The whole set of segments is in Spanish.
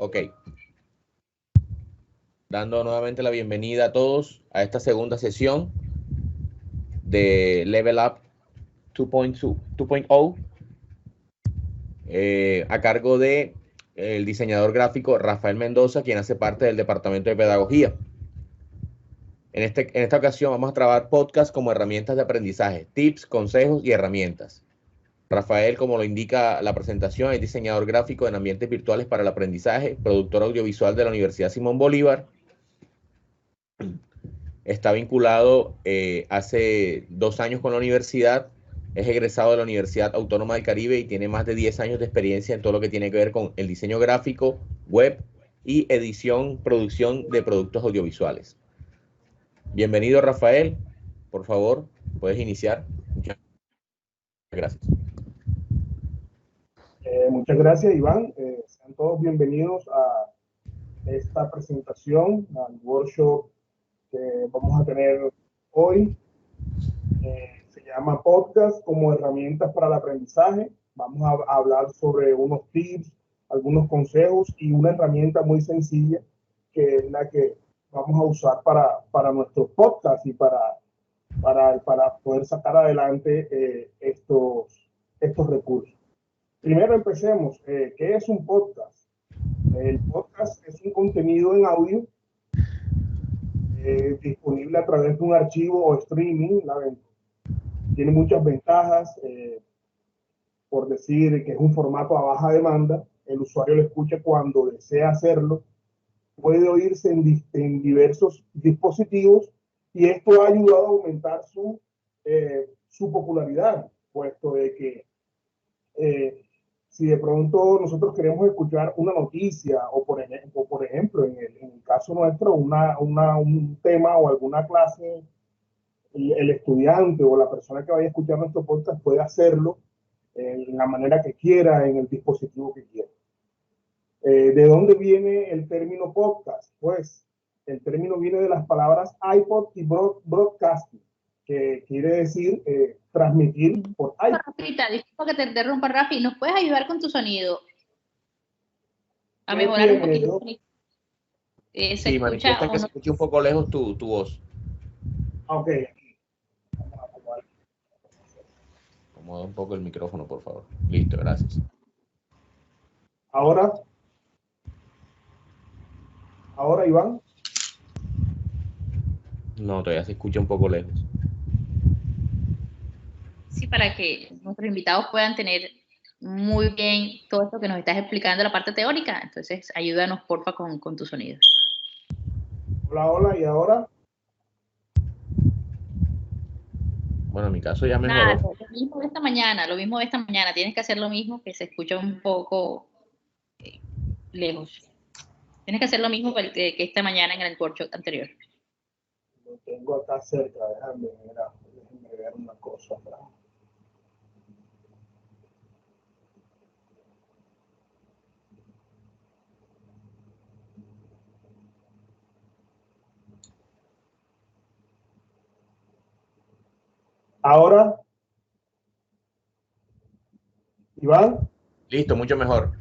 Ok. Dando nuevamente la bienvenida a todos a esta segunda sesión de Level Up 2.0 a cargo de el diseñador gráfico Rafael Mendoza, quien hace parte del Departamento de Pedagogía. En esta ocasión vamos a trabajar podcast como herramientas de aprendizaje, tips, consejos y herramientas. Rafael, como lo indica la presentación, es diseñador gráfico en ambientes virtuales para el aprendizaje, productor audiovisual de la Universidad Simón Bolívar. Está vinculado hace 2 años con la universidad, es egresado de la Universidad Autónoma del Caribe y tiene más de 10 años de experiencia en todo lo que tiene que ver con el diseño gráfico, web y edición, producción de productos audiovisuales. Bienvenido, Rafael. Por favor, puedes iniciar. Muchas gracias. Muchas gracias, Iván. Sean todos bienvenidos a esta presentación, al workshop que vamos a tener hoy. Se llama Podcast como herramientas para el aprendizaje. Vamos a hablar sobre unos tips, algunos consejos y una herramienta muy sencilla que es la que vamos a usar para nuestros podcasts y para poder sacar adelante estos recursos. Primero empecemos. ¿Qué es un podcast? El podcast es un contenido en audio disponible a través de un archivo o streaming. Tiene muchas ventajas, por decir que es un formato a baja demanda. El usuario lo escucha cuando desea hacerlo. Puede oírse en diversos dispositivos y esto ha ayudado a aumentar su popularidad, puesto de que si de pronto nosotros queremos escuchar una noticia o por ejemplo, en el caso nuestro, un tema o alguna clase, el estudiante o la persona que vaya a escuchar nuestro podcast puede hacerlo en la manera que quiera, en el dispositivo que quiera. ¿De dónde viene el término podcast? Pues el término viene de las palabras iPod y broadcasting, que quiere decir transmitir por iPod. Rafita, disculpa que te interrumpa, Rafi, ¿nos puedes ayudar con tu sonido? A mejorar un poquito. Sí, manifiesta que se escucha un poco lejos tu voz. Ok. Acomoda un poco el micrófono, por favor. Listo, gracias. Ahora, Iván. No, todavía se escucha un poco lejos. Sí, para que nuestros invitados puedan tener muy bien todo esto que nos estás explicando, la parte teórica. Entonces, ayúdanos, porfa, con tu sonido. Hola, ¿y ahora? Bueno, en mi caso ya mejoró. Lo mismo de esta mañana. Tienes que hacer lo mismo, que se escucha un poco lejos. Tienes que hacer lo mismo que esta mañana en el workshop anterior. Lo tengo acá cerca, déjame ver una cosa. Ahora, Iván. Listo, mucho mejor.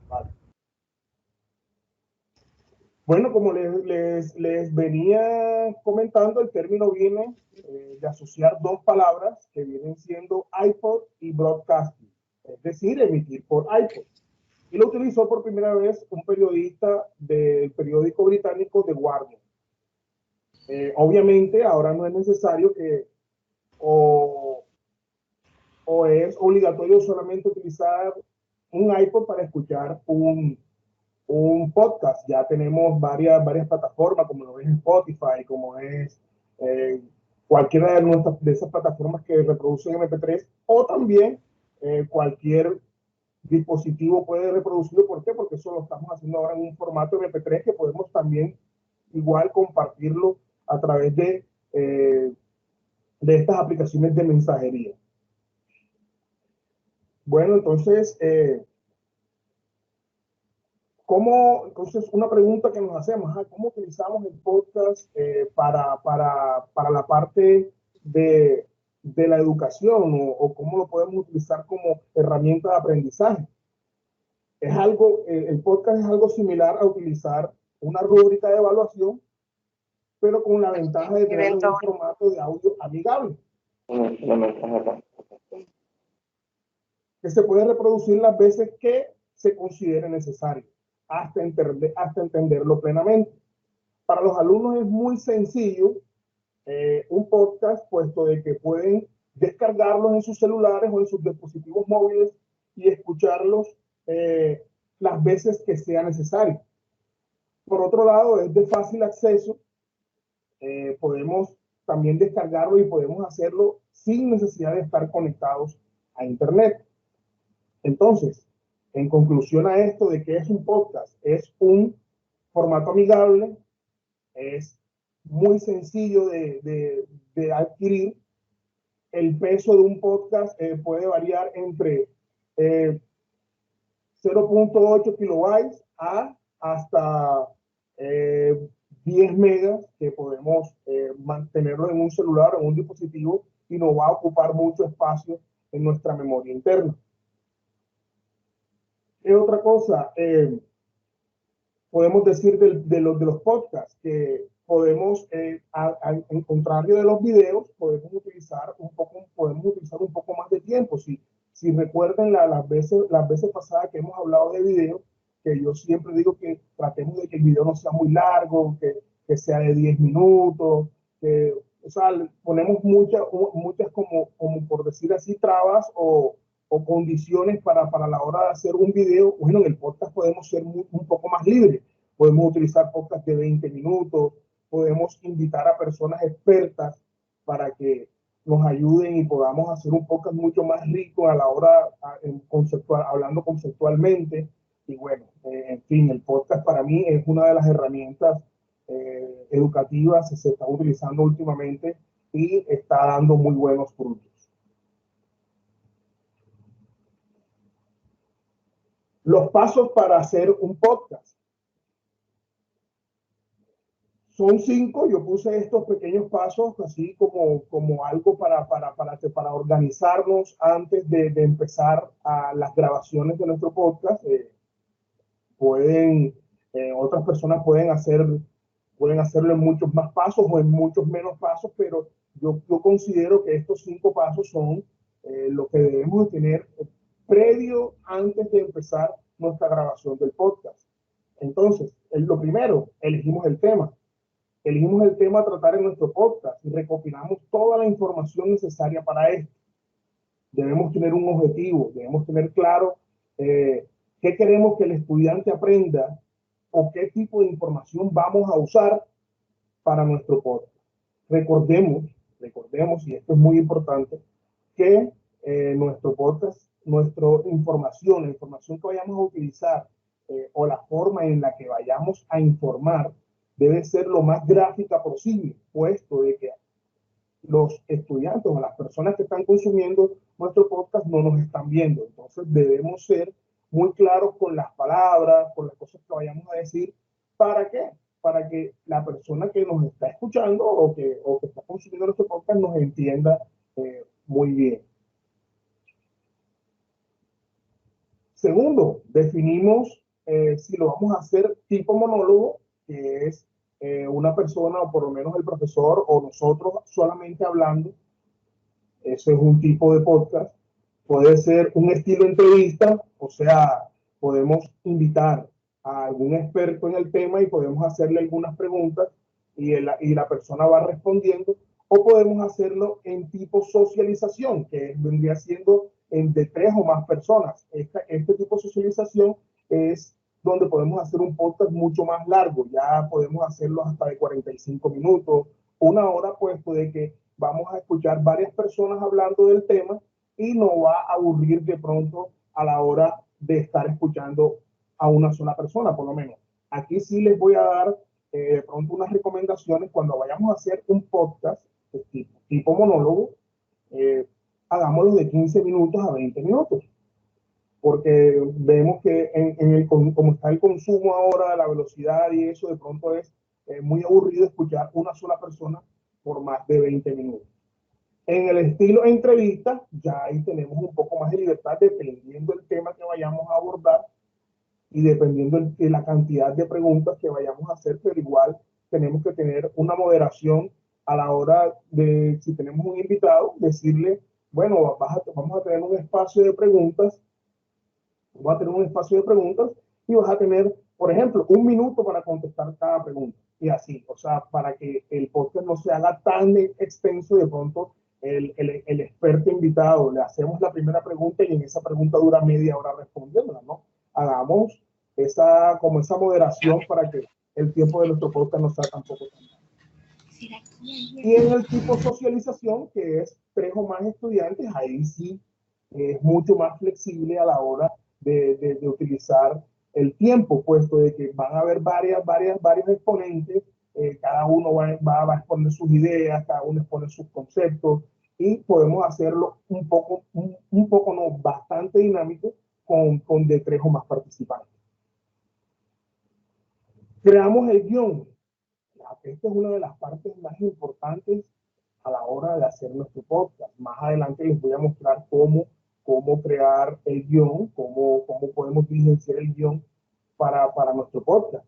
Vale. Bueno, como les venía comentando, el término viene de asociar dos palabras que vienen siendo iPod y broadcasting, es decir, emitir por iPod. Y lo utilizó por primera vez un periodista del periódico británico The Guardian. Obviamente, ahora no es necesario que o es obligatorio solamente utilizar un iPod para escuchar un podcast. Ya tenemos varias plataformas, como lo es Spotify, como es cualquiera de esas plataformas que reproducen MP3, o también cualquier dispositivo puede reproducirlo. ¿Por qué? Porque eso lo estamos haciendo ahora en un formato MP3 que podemos también igual compartirlo a través de estas aplicaciones de mensajería. Bueno, entonces, entonces una pregunta que nos hacemos, ¿cómo utilizamos el podcast para la parte de la educación o cómo lo podemos utilizar como herramienta de aprendizaje? Es algo, el podcast es algo similar a utilizar una rúbrica de evaluación, pero con la ventaja de tener un formato de audio amigable, que se puede reproducir las veces que se considere necesario, hasta entenderlo plenamente. Para los alumnos es muy sencillo un podcast, puesto de que pueden descargarlos en sus celulares o en sus dispositivos móviles y escucharlos las veces que sea necesario. Por otro lado, es de fácil acceso. Podemos también descargarlo y podemos hacerlo sin necesidad de estar conectados a Internet. Entonces, en conclusión a esto de que es un podcast, es un formato amigable, es muy sencillo de adquirir. El peso de un podcast puede variar entre 0.8 kilobytes a hasta 10 megas, que podemos mantenerlo en un celular o en un dispositivo y no va a ocupar mucho espacio en nuestra memoria interna. ¿Qué otra cosa podemos decir de los podcasts? Que podemos, en contrario de los videos, podemos utilizar un poco más de tiempo. Si recuerden las veces pasadas que hemos hablado de video, que yo siempre digo que tratemos de que el video no sea muy largo, que sea de 10 minutos, o sea, ponemos muchas como por decir así, trabas o condiciones para la hora de hacer un video. Bueno, en el podcast podemos ser un poco más libres. Podemos utilizar podcast de 20 minutos, podemos invitar a personas expertas para que nos ayuden y podamos hacer un podcast mucho más rico a la hora hablando conceptualmente. Y bueno, en fin, el podcast para mí es una de las herramientas educativas que se está utilizando últimamente y está dando muy buenos frutos. Los pasos para hacer un podcast. Son 5, yo puse estos pequeños pasos así como algo para organizarnos antes de empezar a las grabaciones de nuestro podcast. Otras personas pueden hacerlo en muchos más pasos o en muchos menos pasos, pero yo considero que estos 5 pasos son lo que debemos de tener previo antes de empezar nuestra grabación del podcast. Entonces, lo primero, elegimos el tema a tratar en nuestro podcast y recopilamos toda la información necesaria para esto. Debemos tener un objetivo, debemos tener claro qué queremos que el estudiante aprenda o qué tipo de información vamos a usar para nuestro podcast. Recordemos, y esto es muy importante, que nuestro podcast, nuestra información, la información que vayamos a utilizar o la forma en la que vayamos a informar debe ser lo más gráfica posible, puesto de que los estudiantes o las personas que están consumiendo nuestro podcast no nos están viendo. Entonces debemos ser muy claros con las palabras, con las cosas que vayamos a decir. ¿Para qué? Para que la persona que nos está escuchando o que está consumiendo nuestro podcast nos entienda muy bien. Segundo, definimos si lo vamos a hacer tipo monólogo, que es una persona o por lo menos el profesor o nosotros solamente hablando. Eso es un tipo de podcast. Puede ser un estilo entrevista, o sea, podemos invitar a algún experto en el tema y podemos hacerle algunas preguntas y la persona va respondiendo, o podemos hacerlo en tipo socialización, que vendría siendo de 3 o más personas. Este tipo de socialización es donde podemos hacer un podcast mucho más largo, ya podemos hacerlo hasta de 45 minutos, 1 hora, puesto de que vamos a escuchar varias personas hablando del tema y no va a aburrir de pronto a la hora de estar escuchando a una sola persona, por lo menos. Aquí sí les voy a dar de pronto unas recomendaciones cuando vayamos a hacer un podcast tipo monólogo. Hagámoslo de 15 minutos a 20 minutos, porque vemos que como está el consumo ahora, la velocidad y eso, de pronto es muy aburrido escuchar una sola persona por más de 20 minutos. En el estilo entrevista, ya ahí tenemos un poco más de libertad dependiendo del tema que vayamos a abordar. y dependiendo de la cantidad de preguntas que vayamos a hacer, pero igual tenemos que tener una moderación a la hora de, si tenemos un invitado, decirle, bueno, vamos a tener un espacio de preguntas, vamos a tener un espacio de preguntas y vas a tener, por ejemplo, 1 minuto para contestar cada pregunta. Y así, o sea, para que el podcast no se haga tan extenso, de pronto el experto invitado le hacemos la primera pregunta y en esa pregunta dura media hora respondiéndola, ¿no? Hagamos como esa moderación para que el tiempo de nuestro podcast no sea tampoco tan largo. Y en el tipo socialización, que es 3 o más estudiantes, ahí sí es mucho más flexible a la hora de utilizar el tiempo, puesto de que van a haber varios exponentes, cada uno va a exponer sus ideas, cada uno expone sus conceptos, y podemos hacerlo un poco no, bastante dinámico con de 3 o más participantes. Creamos el guión. Esta es una de las partes más importantes a la hora de hacer nuestro podcast. Más adelante les voy a mostrar cómo crear el guión, cómo podemos diligenciar el guión para nuestro podcast.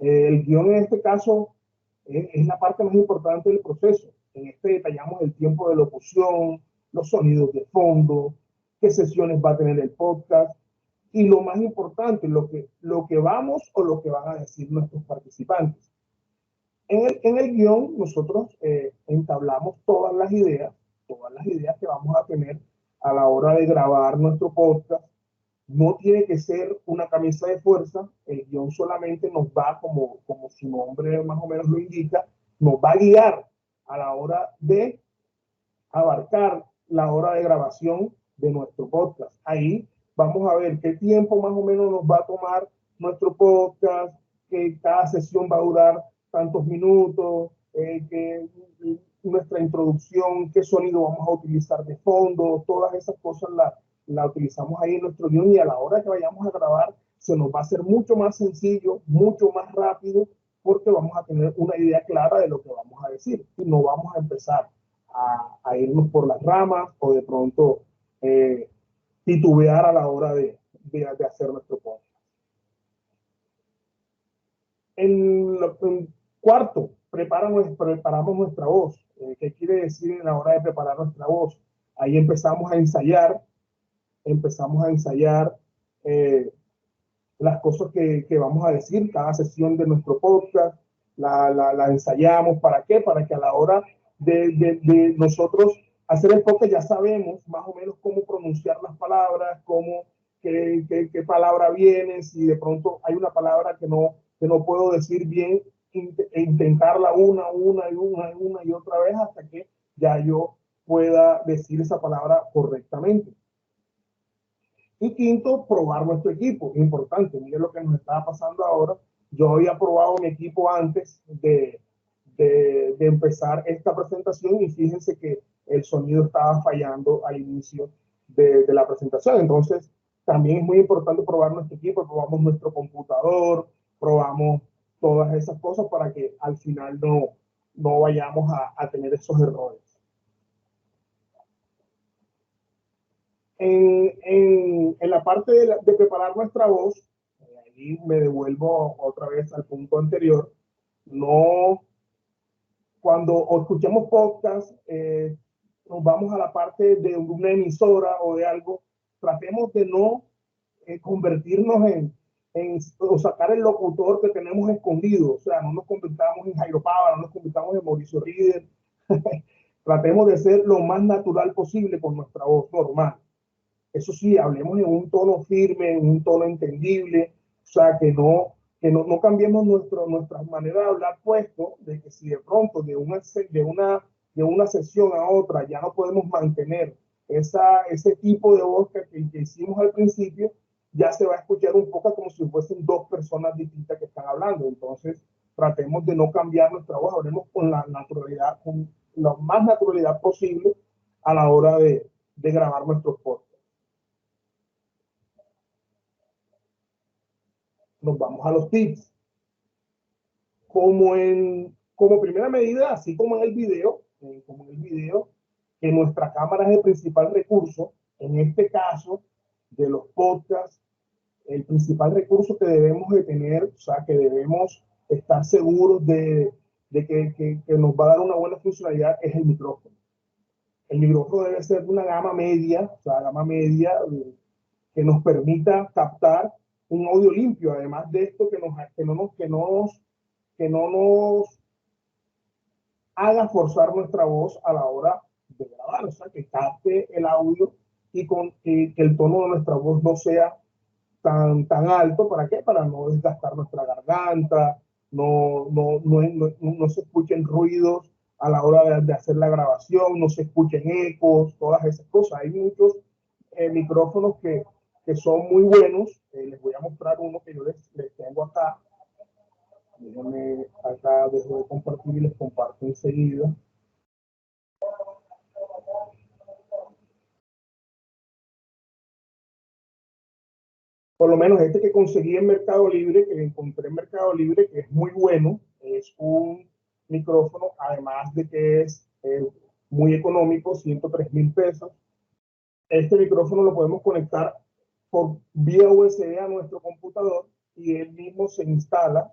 El guión en este caso es la parte más importante del proceso. En este detallamos el tiempo de locución, los sonidos de fondo, qué sesiones va a tener el podcast y lo más importante, lo que vamos o lo que van a decir nuestros participantes. En el guión nosotros entablamos todas las ideas que vamos a tener a la hora de grabar nuestro podcast. No tiene que ser una camisa de fuerza, el guión solamente nos va, como su nombre más o menos lo indica, nos va a guiar a la hora de abarcar la hora de grabación de nuestro podcast. Ahí vamos a ver qué tiempo más o menos nos va a tomar nuestro podcast, que cada sesión va a durar tantos minutos, que nuestra introducción, qué sonido vamos a utilizar de fondo, todas esas cosas la utilizamos ahí en nuestro guión, y a la hora que vayamos a grabar se nos va a hacer mucho más sencillo, mucho más rápido, porque vamos a tener una idea clara de lo que vamos a decir y no vamos a empezar a irnos por las ramas o de pronto titubear a la hora de hacer nuestro podcast. En cuarto, preparamos nuestra voz. ¿Qué quiere decir en la hora de preparar nuestra voz? Ahí empezamos a ensayar las cosas que vamos a decir, cada sesión de nuestro podcast, la ensayamos. ¿Para qué? Para que a la hora de nosotros hacer el podcast ya sabemos más o menos cómo pronunciar las palabras, qué palabra viene, si de pronto hay una palabra que no puedo decir bien, intentarla una y otra vez hasta que ya yo pueda decir esa palabra correctamente. Y quinto, probar nuestro equipo. Importante, miren lo que nos estaba pasando ahora. Yo había probado mi equipo antes de empezar esta presentación y fíjense que el sonido estaba fallando al inicio de la presentación. Entonces, también es muy importante probar nuestro equipo. Probamos nuestro computador, probamos todas esas cosas para que al final no vayamos a tener esos errores. En la parte de preparar nuestra voz, ahí me devuelvo otra vez al punto anterior. Cuando escuchamos podcast, nos vamos a la parte de una emisora o de algo, tratemos de no convertirnos o sacar el locutor que tenemos escondido. O sea, no nos convirtamos en Jairo Pava, no nos convirtamos en Mauricio Rieder. Tratemos de ser lo más natural posible con nuestra voz normal. Eso sí, hablemos en un tono firme, en un tono entendible, o sea, que no cambiemos nuestra manera de hablar, puesto de que si de pronto de una sesión a otra ya no podemos mantener ese tipo de voz que hicimos al principio, ya se va a escuchar un poco como si fuesen 2 personas distintas que están hablando. Entonces, tratemos de no cambiar nuestra voz, hablemos con la naturalidad, con la más naturalidad posible a la hora de grabar nuestros podcasts. Nos vamos a los tips. Como primera medida, así como en el video, que nuestra cámara es el principal recurso, en este caso de los podcasts, el principal recurso que debemos de tener, o sea, que debemos estar seguros de que nos va a dar una buena funcionalidad es el micrófono. El micrófono debe ser de una gama media, o sea, gama media que nos permita captar un audio limpio, además de esto que no nos haga forzar nuestra voz a la hora de grabar, o sea, que capte el audio y que el tono de nuestra voz no sea tan alto. ¿Para qué? Para no desgastar nuestra garganta, no se escuchen ruidos a la hora de hacer la grabación, no se escuchen ecos, todas esas cosas. Hay muchos micrófonos que son muy buenos. Les voy a mostrar uno que yo les tengo acá. Déjenme acá, dejo de compartir y les comparto enseguida. Por lo menos este que conseguí en Mercado Libre, que encontré en Mercado Libre, que es muy bueno, es un micrófono, además de que es muy económico, 103.000 pesos. Este micrófono lo podemos conectar por vía USB a nuestro computador y él mismo se instala.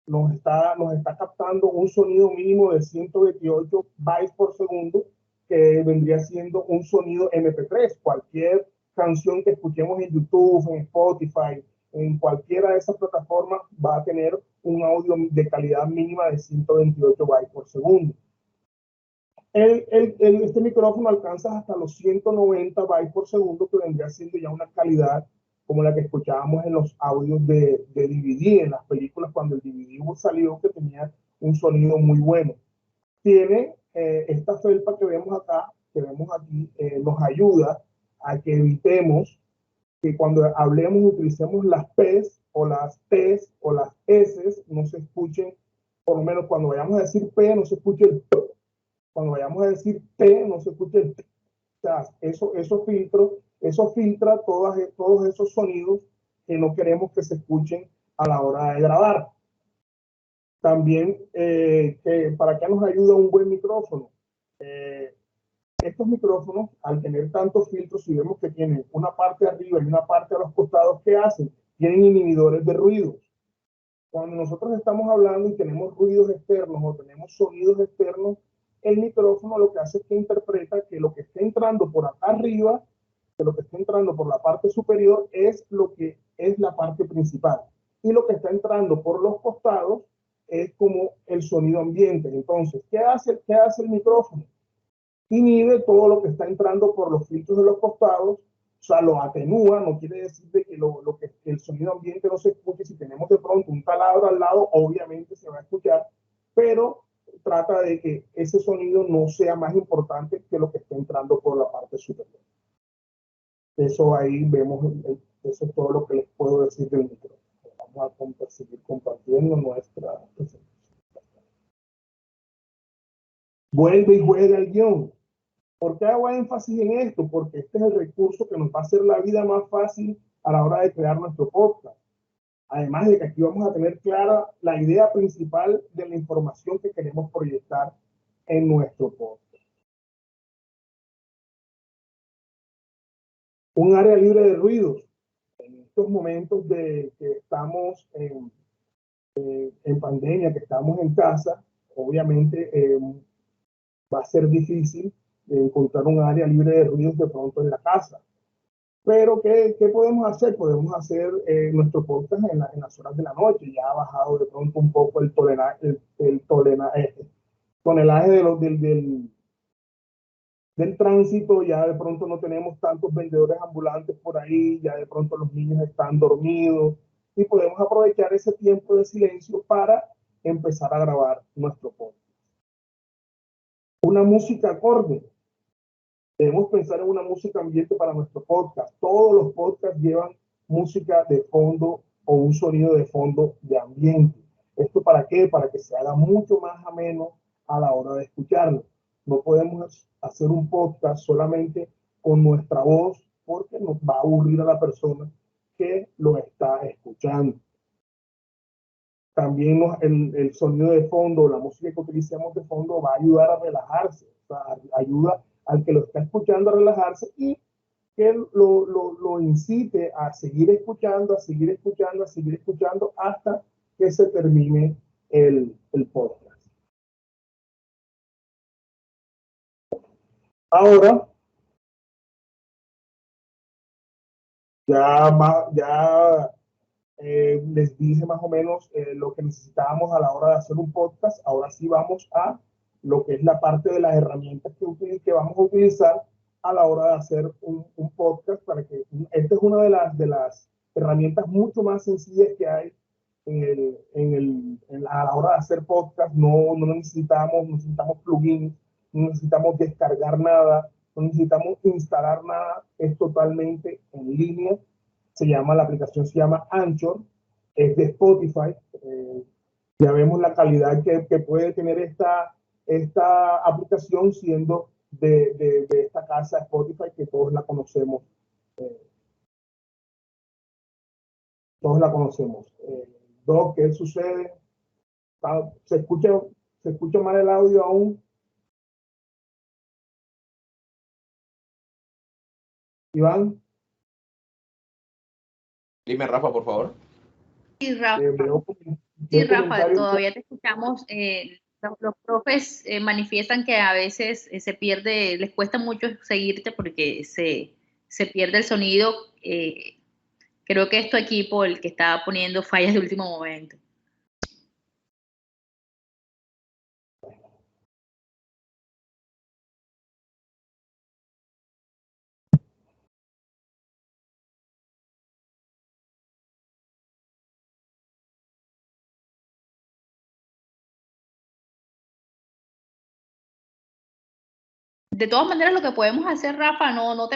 Nos está captando un sonido mínimo de 128 bytes por segundo, que vendría siendo un sonido MP3. Cualquier canción que escuchemos en YouTube, en Spotify, en cualquiera de esas plataformas, va a tener un audio de calidad mínima de 128 bytes por segundo. Este micrófono alcanza hasta los 190 bytes por segundo, que vendría siendo ya una calidad como la que escuchábamos en los audios de DVD, en las películas cuando el DVD salió, que tenía un sonido muy bueno. Tiene esta felpa que vemos acá, que vemos aquí, nos ayuda a que evitemos que cuando hablemos utilicemos las P's o las T's o las S's, no se escuchen, por lo menos cuando vayamos a decir P, no se escuche el P. Cuando vayamos a decir T, no se escuche el T. O sea, eso filtra todos esos sonidos que no queremos que se escuchen a la hora de grabar. También, ¿para qué nos ayuda un buen micrófono? Estos micrófonos, al tener tantos filtros, si vemos que tienen una parte arriba y una parte a los costados, ¿qué hacen? Tienen inhibidores de ruidos. Cuando nosotros estamos hablando y tenemos ruidos externos o tenemos sonidos externos, el micrófono lo que hace es que interpreta que lo que está entrando por acá arriba, que lo que está entrando por la parte superior es lo que es la parte principal. Y lo que está entrando por los costados es como el sonido ambiente. Entonces, ¿qué hace el micrófono? Inhibe todo lo que está entrando por los filtros de los costados, o sea, lo atenúa. No quiere decir de que el sonido ambiente no se escuche. Si tenemos de pronto un taladro al lado, obviamente se va a escuchar, pero trata de que ese sonido no sea más importante que lo que está entrando por la parte superior. Eso ahí vemos, eso es todo lo que les puedo decir del micrófono. Vamos a seguir compartiendo nuestra presentación. Vuelve y juega el guión. ¿Por qué hago énfasis en esto? Porque este es el recurso que nos va a hacer la vida más fácil a la hora de crear nuestro podcast. Además de que aquí vamos a tener clara la idea principal de la información que queremos proyectar en nuestro podcast. Un área libre de ruidos. En estos momentos que estamos en pandemia, que estamos en casa, obviamente va a ser difícil encontrar un área libre de ruidos de pronto en la casa. Pero, ¿qué podemos hacer? Podemos hacer nuestro podcast en las horas de la noche. Ya ha bajado de pronto un poco el tonelaje del tránsito. Ya de pronto no tenemos tantos vendedores ambulantes por ahí, ya de pronto los niños están dormidos y podemos aprovechar ese tiempo de silencio para empezar a grabar nuestro podcast. Una música acorde. Debemos pensar en una música ambiente para nuestro podcast. Todos los podcasts llevan música de fondo o un sonido de fondo de ambiente. ¿Esto para qué? Para que se haga mucho más ameno a la hora de escucharlo. No podemos hacer un podcast solamente con nuestra voz, porque nos va a aburrir a la persona que lo está escuchando. También el sonido de fondo, la música que utilicemos de fondo va a ayudar a relajarse, o sea, ayuda al que lo está escuchando a relajarse y que lo incite a seguir escuchando, a seguir escuchando, a seguir escuchando hasta que se termine el podcast. Ahora, ya les dije más o menos lo que necesitábamos a la hora de hacer un podcast. Ahora sí vamos a lo que es la parte de las herramientas que vamos a utilizar a la hora de hacer un podcast. Para que esta es una de las herramientas mucho más sencillas que hay a la hora de hacer podcast. No necesitamos plugins, no necesitamos descargar nada, no necesitamos instalar nada. Es totalmente en línea. La aplicación se llama Anchor, es de Spotify. Ya vemos la calidad que puede tener esta aplicación, siendo de esta casa Spotify, que todos la conocemos. Todos la conocemos. Doc, ¿qué sucede? ¿Se escucha mal el audio aún? Iván. Dime, Rafa, por favor. Sí, Rafa, veo Rafa, todavía te escuchamos. Los profes manifiestan que a veces se pierde, les cuesta mucho seguirte porque se pierde el sonido. Creo que es tu equipo el que está poniendo fallas de último momento. De todas maneras, lo que podemos hacer, Rafa, ¿cómo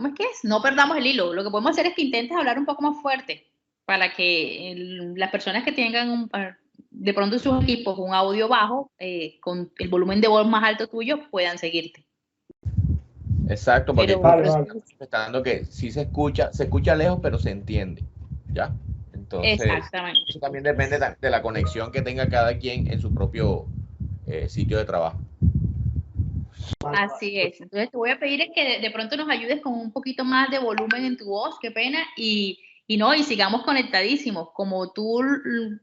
es que es? No perdamos el hilo. Lo que podemos hacer es que intentes hablar un poco más fuerte para que las personas que tengan de pronto en sus equipos un audio bajo, con el volumen de voz más alto tuyo, puedan seguirte. Exacto, porque vale. Estando que sí se escucha lejos, pero se entiende, ¿ya? Entonces, exactamente. Eso también depende de la conexión que tenga cada quien en su propio sitio de trabajo. Así es. Entonces te voy a pedir que de pronto nos ayudes con un poquito más de volumen en tu voz, qué pena, y sigamos conectadísimos. Como tú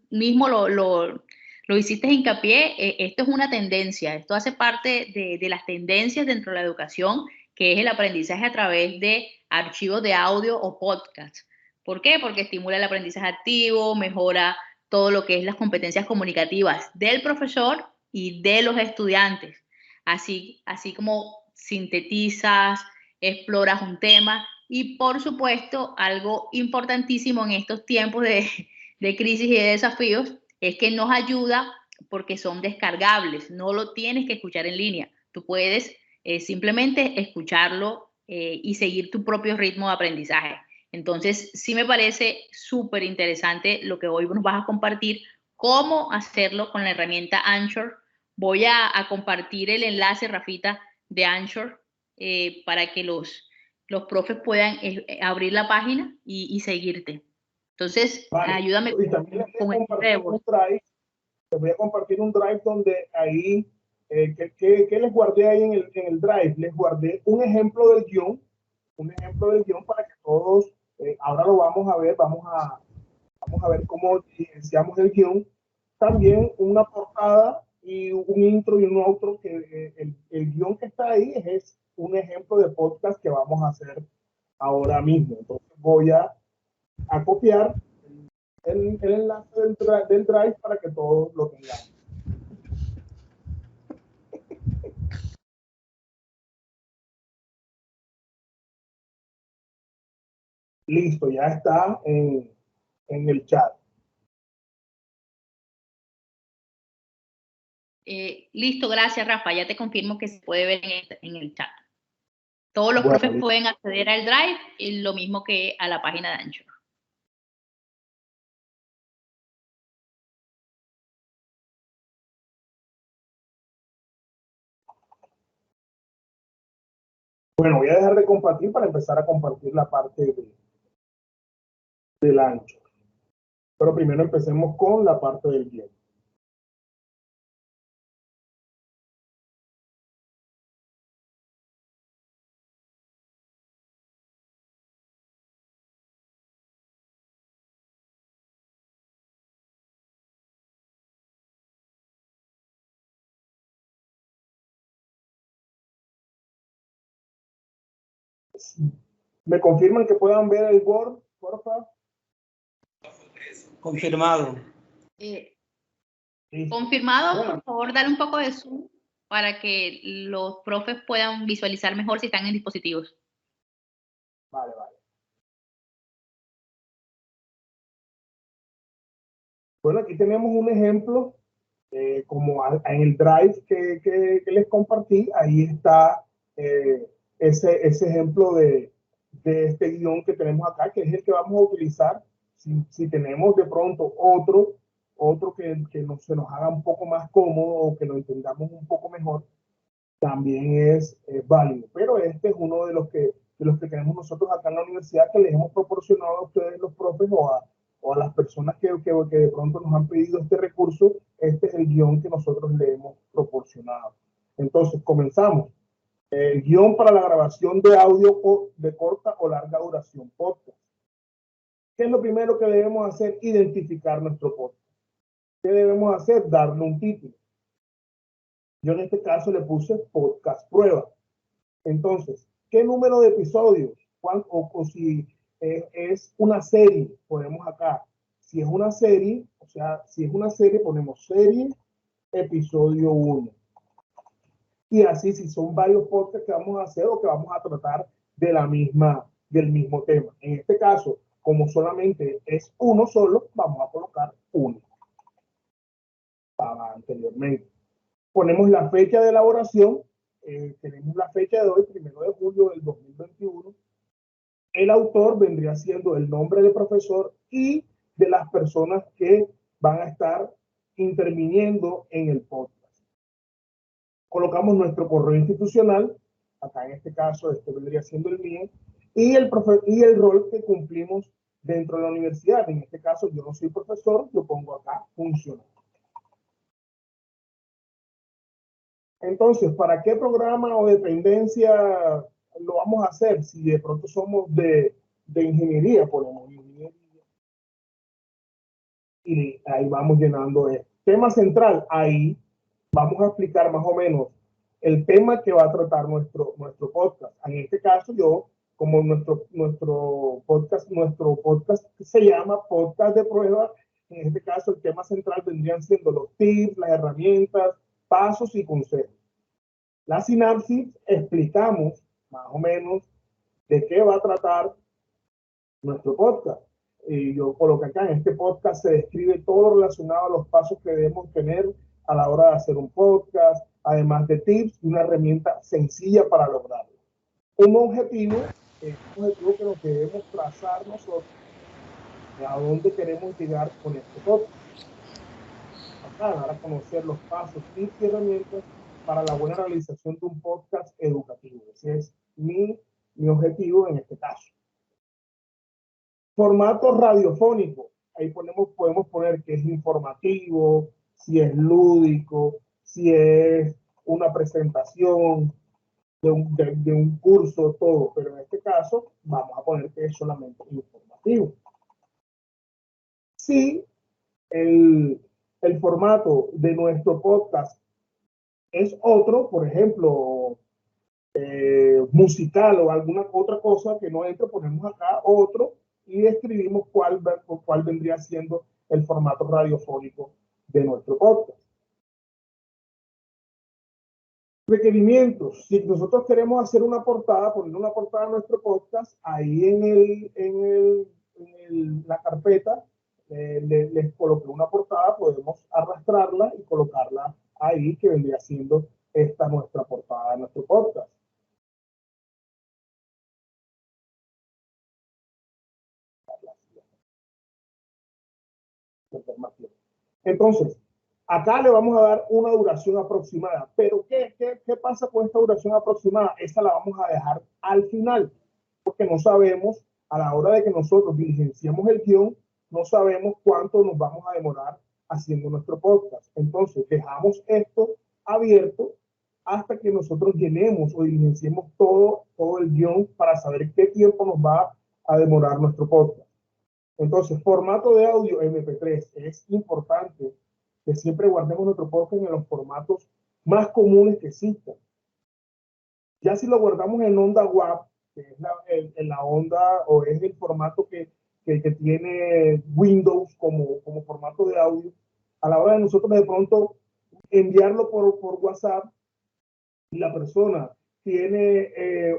mismo lo hiciste hincapié, esto es una tendencia, esto hace parte de las tendencias dentro de la educación, que es el aprendizaje a través de archivos de audio o podcast. ¿Por qué? Porque estimula el aprendizaje activo, mejora todo lo que es las competencias comunicativas del profesor y de los estudiantes. Así como sintetizas, exploras un tema y, por supuesto, algo importantísimo en estos tiempos de crisis y de desafíos es que nos ayuda porque son descargables, no lo tienes que escuchar en línea, tú puedes simplemente escucharlo y seguir tu propio ritmo de aprendizaje. Entonces, sí me parece súper interesante lo que hoy nos vas a compartir, cómo hacerlo con la herramienta Anchor. Voy a compartir el enlace, Rafita, de Anchor para que los profes puedan abrir la página y seguirte. Entonces, vale. ayúdame y también les voy a compartir un drive. Les voy a compartir un drive donde ahí, ¿qué les guardé ahí en el drive? Les guardé un ejemplo del guión para que todos, ahora lo vamos a ver, vamos a ver cómo diligenciamos el guión. También una portada y un intro y un outro, que el guión que está ahí es un ejemplo de podcast que vamos a hacer ahora mismo. Entonces voy a copiar el enlace del drive para que todos lo tengan. Listo, ya está en el chat. Listo, gracias, Rafa. Ya te confirmo que se puede ver en el chat. Todos los profes pueden acceder al drive, y lo mismo que a la página de Anchor. Bueno, voy a dejar de compartir para empezar a compartir la parte del Anchor. Pero primero empecemos con la parte del guión. ¿Me confirman que puedan ver el Word, por favor? Confirmado. Confirmado, Bueno. por favor, dale un poco de zoom para que los profes puedan visualizar mejor si están en dispositivos. Vale, vale. Bueno, aquí tenemos un ejemplo, como en el Drive que les compartí, ahí está ese ejemplo de este guión que tenemos acá, que es el que vamos a utilizar si tenemos de pronto otro que se nos haga un poco más cómodo o que lo entendamos un poco mejor, también es válido. Pero este es uno de los que tenemos nosotros acá en la universidad, que les hemos proporcionado a ustedes, los profes, o a las personas que de pronto nos han pedido este recurso. Este es el guión que nosotros le hemos proporcionado. Entonces, comenzamos. El guión para la grabación de audio de corta o larga duración, podcast. ¿Qué es lo primero que debemos hacer? Identificar nuestro podcast. ¿Qué debemos hacer? Darle un título. Yo en este caso le puse podcast prueba. Entonces, ¿qué número de episodios? O si es una serie, ponemos acá. Si es una serie, o sea, si es una serie, ponemos serie, episodio 1. Y así, si son varios podcasts que vamos a hacer o que vamos a tratar del mismo tema. En este caso, como solamente es uno solo, vamos a colocar uno. Para anteriormente. Ponemos la fecha de elaboración. Tenemos la fecha de hoy, 1 de julio del 2021. El autor vendría siendo el nombre del profesor y de las personas que van a estar interviniendo en el podcast. Colocamos nuestro correo institucional, acá en este caso este vendría siendo el mío, y el rol que cumplimos dentro de la universidad. En este caso yo no soy profesor, lo pongo acá, funcionario. Entonces, ¿para qué programa o dependencia lo vamos a hacer? Si de pronto somos de ingeniería, ponemos ingeniería. Y ahí vamos llenando el tema central. Ahí vamos a explicar más o menos el tema que va a tratar nuestro podcast. En este caso, yo, como nuestro podcast se llama Podcast de Prueba, en este caso el tema central vendrían siendo los tips, las herramientas, pasos y consejos. La sinapsis, explicamos más o menos de qué va a tratar nuestro podcast. Y yo coloqué acá, en este podcast se describe todo lo relacionado a los pasos que debemos tener a la hora de hacer un podcast, además de tips y una herramienta sencilla para lograrlo. Un objetivo que nos debemos trazar nosotros, a dónde queremos llegar con este podcast. Acá, dar a conocer los pasos, tips y herramientas para la buena realización de un podcast educativo. Ese es mi objetivo en este caso. Formato radiofónico. Ahí podemos poner que es informativo, si es lúdico, si es una presentación de un curso, todo. Pero en este caso vamos a poner que es solamente informativo. Si el formato de nuestro podcast es otro, por ejemplo, musical o alguna otra cosa que no entre, ponemos acá otro y describimos cuál vendría siendo el formato radiofónico de nuestro podcast. Requerimientos. Si nosotros queremos hacer una portada, poner una portada a nuestro podcast, ahí en la carpeta les coloqué una portada, podemos arrastrarla y colocarla ahí, que vendría siendo esta nuestra portada de nuestro podcast. Entonces, acá le vamos a dar una duración aproximada, pero ¿qué pasa con esta duración aproximada? Esa la vamos a dejar al final, porque no sabemos, a la hora de que nosotros diligenciamos el guión, no sabemos cuánto nos vamos a demorar haciendo nuestro podcast. Entonces, dejamos esto abierto hasta que nosotros llenemos o diligenciemos todo el guión para saber qué tiempo nos va a demorar nuestro podcast. Entonces, formato de audio MP3. Es importante que siempre guardemos nuestro podcast en los formatos más comunes que existan. Ya si lo guardamos en onda WAV, que es la onda o es el formato que tiene Windows como formato de audio, a la hora de nosotros de pronto enviarlo por WhatsApp y la persona tiene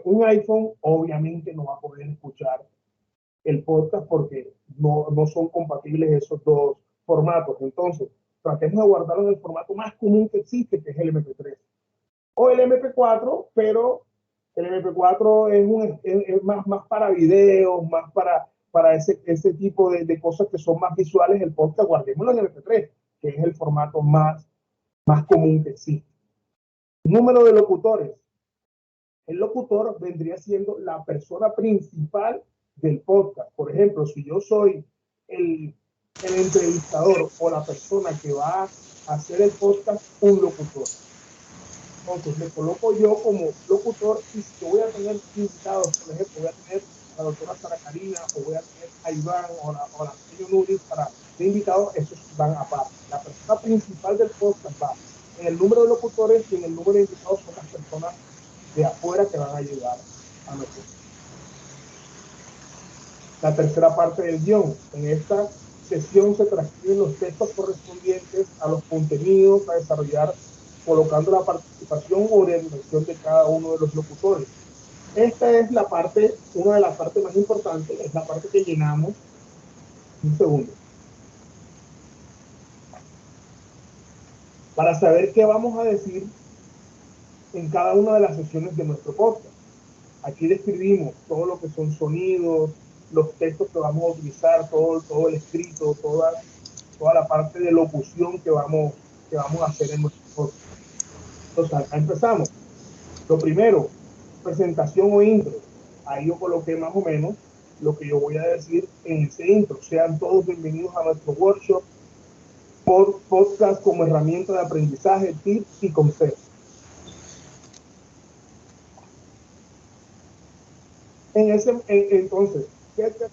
un iPhone, obviamente no va a poder escuchar el podcast porque no son compatibles esos dos formatos. Entonces, tratemos de guardarlo en el formato más común que existe, que es el MP3 o el MP4, pero el MP4 es más para videos, más para ese tipo de cosas que son más visuales. El podcast, guardémoslo en el MP3, que es el formato más común que existe. Número de locutores. El locutor vendría siendo la persona principal del podcast. Por ejemplo, si yo soy el entrevistador o la persona que va a hacer el podcast, un locutor. Entonces me coloco yo como locutor y si yo voy a tener invitados, por ejemplo, voy a tener a la doctora Sara Karina o voy a tener a Iván o la pequeña Nuris para de invitados, esos van aparte. La persona principal del podcast va en el número de locutores y en el número de invitados son las personas de afuera que van a ayudar a nosotros. La tercera parte del guión. En esta sesión se transcriben los textos correspondientes a los contenidos a desarrollar, colocando la participación o orientación de cada uno de los locutores. Esta es la parte, una de las partes más importantes, es la parte que llenamos. Un segundo. Para saber qué vamos a decir en cada una de las sesiones de nuestro podcast. Aquí describimos todo lo que son sonidos, los textos que vamos a utilizar, todo el escrito, toda la parte de locución que vamos a hacer en nuestro podcast. Entonces, acá empezamos. Lo primero, presentación o intro. Ahí yo coloqué más o menos lo que yo voy a decir en ese intro. Sean todos bienvenidos a nuestro workshop, podcast como herramienta de aprendizaje, tips y consejos. Entonces,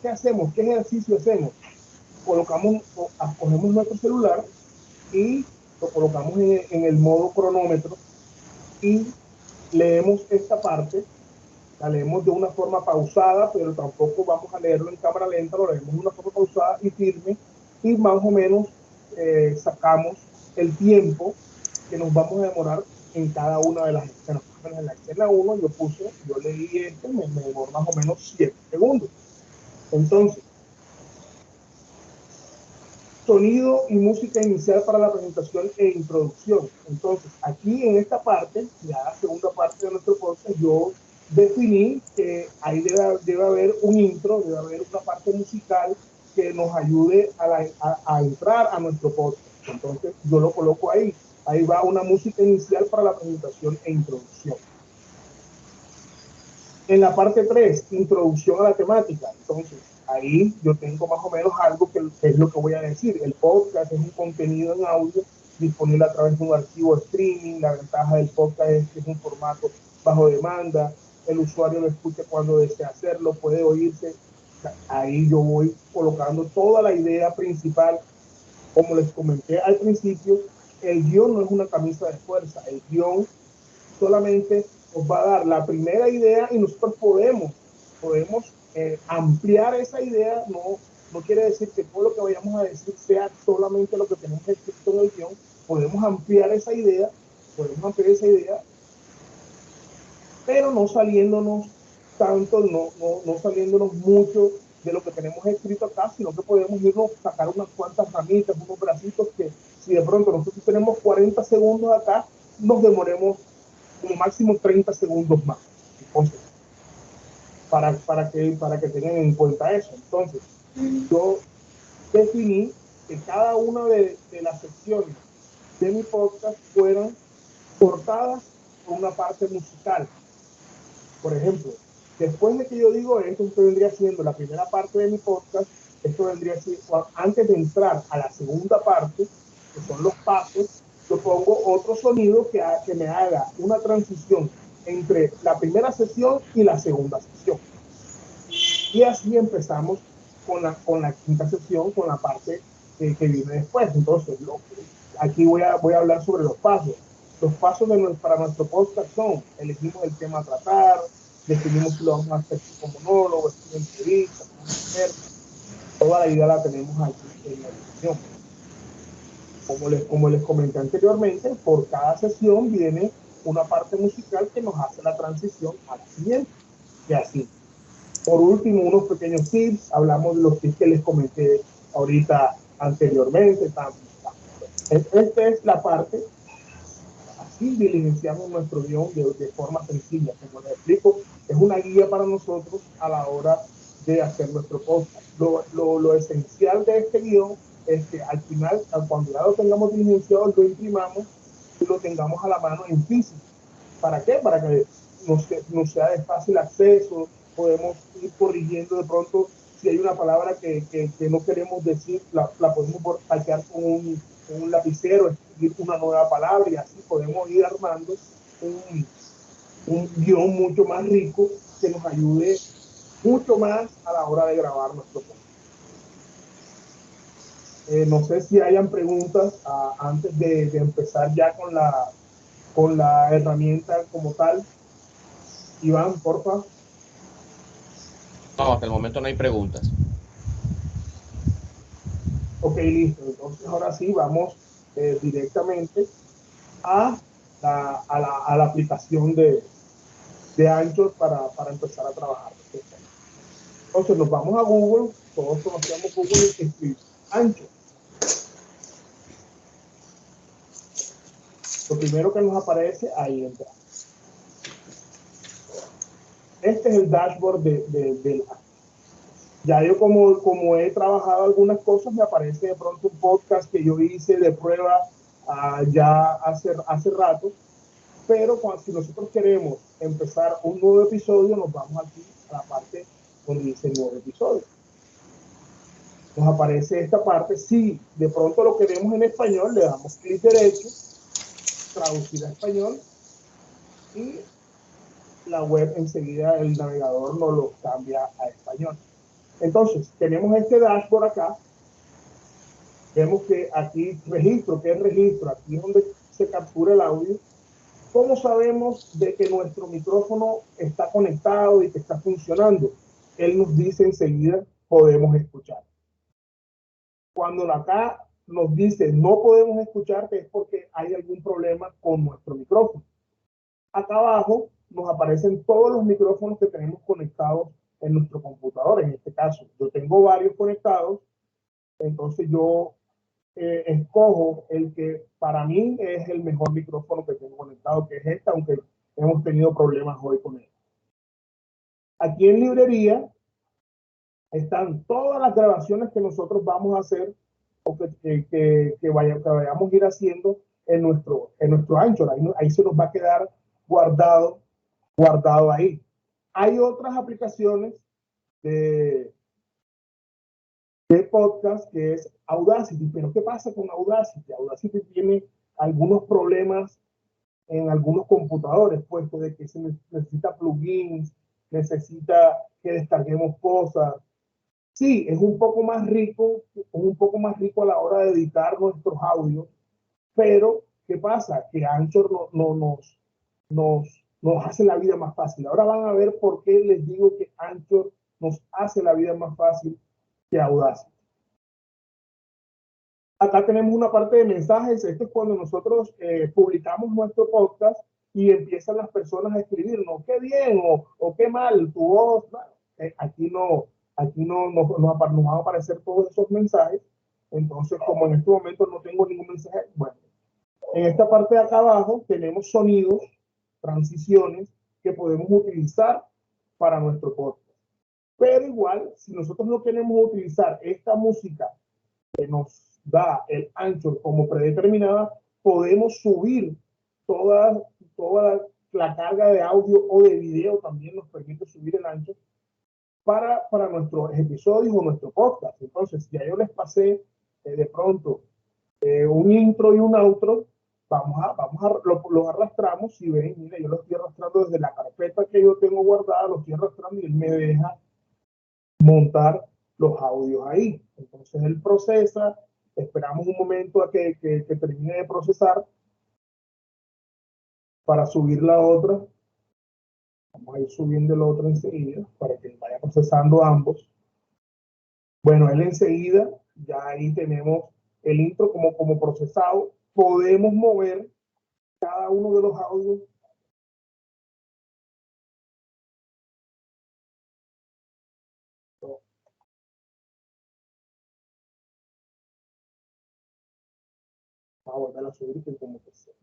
¿qué hacemos? ¿Qué ejercicio hacemos? Cogemos nuestro celular y lo colocamos en el modo cronómetro y leemos esta parte, la leemos de una forma pausada, pero tampoco vamos a leerlo en cámara lenta, lo leemos de una forma pausada y firme, y más o menos sacamos el tiempo que nos vamos a demorar en cada una de las escenas. En la escena 1 yo leí me demoró más o menos 7 segundos. Entonces, sonido y música inicial para la presentación e introducción. Entonces, aquí en esta parte, ya la segunda parte de nuestro podcast, yo definí que ahí debe haber un intro, debe haber una parte musical que nos ayude a entrar a nuestro podcast. Entonces, yo lo coloco ahí. Ahí va una música inicial para la presentación e introducción. En la parte 3, introducción a la temática. Entonces, ahí yo tengo más o menos algo que es lo que voy a decir. El podcast es un contenido en audio disponible a través de un archivo de streaming. La ventaja del podcast es que es un formato bajo demanda. El usuario lo escucha cuando desea hacerlo, puede oírse. Ahí yo voy colocando toda la idea principal. Como les comenté al principio, el guión no es una camisa de fuerza. El guión solamente nos va a dar la primera idea y nosotros podemos ampliar esa idea. No quiere decir que todo lo que vayamos a decir sea solamente lo que tenemos escrito en el guión. Podemos ampliar esa idea, pero no saliéndonos tanto, no saliéndonos mucho de lo que tenemos escrito acá, sino que podemos sacar unas cuantas ramitas, unos bracitos que si de pronto nosotros tenemos 40 segundos acá, nos demoremos como máximo 30 segundos más. Entonces, para que tengan en cuenta eso. Entonces, yo definí que cada una de las secciones de mi podcast fueran cortadas por una parte musical. Por ejemplo, después de que yo digo esto vendría siendo la primera parte de mi podcast. Esto vendría siendo, antes de entrar a la segunda parte, que son los pasos, yo pongo otro sonido que me haga una transición entre la primera sesión y la segunda sesión. Y así empezamos con la quinta sesión, con la parte que viene después. Entonces, aquí voy a hablar sobre los pasos. Los pasos para nuestro podcast son: elegimos el tema a tratar, definimos si lo vamos a hacer como monólogo, una entrevista, toda la idea la tenemos aquí en la edición. Como les comenté anteriormente, por cada sesión viene una parte musical que nos hace la transición a la siguiente, y así. Por último, unos pequeños tips, hablamos de los tips que les comenté ahorita anteriormente. Esta es la parte, así diligenciamos nuestro guión de forma sencilla. Como les explico, es una guía para nosotros a la hora de hacer nuestro podcast. Lo esencial de este guión es que al final, cuando ya lo tengamos diligenciado, lo imprimamos y lo tengamos a la mano en físico. ¿Para qué? Para que nos sea de fácil acceso, podemos ir corrigiendo de pronto si hay una palabra que no queremos decir, la podemos tachar con un lapicero, escribir una nueva palabra y así podemos ir armando un guión mucho más rico que nos ayude mucho más a la hora de grabar nuestro podcast. No sé si hayan preguntas antes de empezar ya con la herramienta como tal. Iván, porfa. No, hasta el momento no hay preguntas. Ok, listo. Entonces ahora sí vamos directamente a la aplicación de Anchor para empezar a trabajar. Entonces nos vamos a Google, todos conocemos Google y escribimos Anchor. Lo primero que nos aparece, ahí entra. Este es el dashboard del app. Ya yo como he trabajado algunas cosas, me aparece de pronto un podcast que yo hice de prueba ya hace rato, pero si nosotros queremos empezar un nuevo episodio, nos vamos aquí a la parte donde dice nuevo episodio. Nos aparece esta parte. Si de pronto lo queremos en español, le damos clic derecho, traducir a español, y la web enseguida el navegador nos lo cambia a español. Entonces, tenemos este dashboard acá. Vemos que aquí registro, ¿qué es registro? Aquí es donde se captura el audio. ¿Cómo sabemos de que nuestro micrófono está conectado y que está funcionando? Él nos dice enseguida, podemos escuchar. Cuando acá nos dice no podemos escucharte es porque hay algún problema con nuestro micrófono. Acá abajo nos aparecen todos los micrófonos que tenemos conectados en nuestro computador. En este caso, yo tengo varios conectados, entonces yo escojo el que para mí es el mejor micrófono que tengo conectado, que es este, aunque hemos tenido problemas hoy con él. Aquí en librería están todas las grabaciones que nosotros vamos a hacer o que vayamos a ir haciendo en nuestro Anchor. Ahí se nos va a quedar guardado ahí. Hay otras aplicaciones de podcast que es Audacity, pero ¿qué pasa con Audacity? Audacity tiene algunos problemas en algunos computadores, puesto de que se necesita plugins, necesita que descarguemos cosas. Sí, es un poco más rico a la hora de editar nuestros audios, pero ¿qué pasa? Que Anchor nos hace la vida más fácil. Ahora van a ver por qué les digo que Anchor nos hace la vida más fácil que Audacity. Acá tenemos una parte de mensajes. Esto es cuando nosotros publicamos nuestro podcast y empiezan las personas a escribirnos, qué bien o qué mal, tu voz. Aquí no nos van a aparecer todos esos mensajes. Entonces, como en este momento no tengo ningún mensaje, bueno, en esta parte de acá abajo tenemos sonidos, transiciones que podemos utilizar para nuestro podcast. Pero igual, si nosotros no queremos utilizar esta música que nos da el Anchor como predeterminada, podemos subir toda la carga de audio o de video, también nos permite subir el Anchor para nuestros episodios o nuestro podcast. Entonces, ya yo les pasé de pronto un intro y un outro, los arrastramos y ven, mira, yo los estoy arrastrando desde la carpeta que yo tengo guardada, los estoy arrastrando y él me deja montar los audios ahí. Entonces él procesa, esperamos un momento a que termine de procesar para subir la otra. Vamos a ir subiendo el otro enseguida para que vaya procesando ambos. Bueno, él enseguida, ya ahí tenemos el intro como procesado. Podemos mover cada uno de los audios. Vamos a volver a subir que como que sea.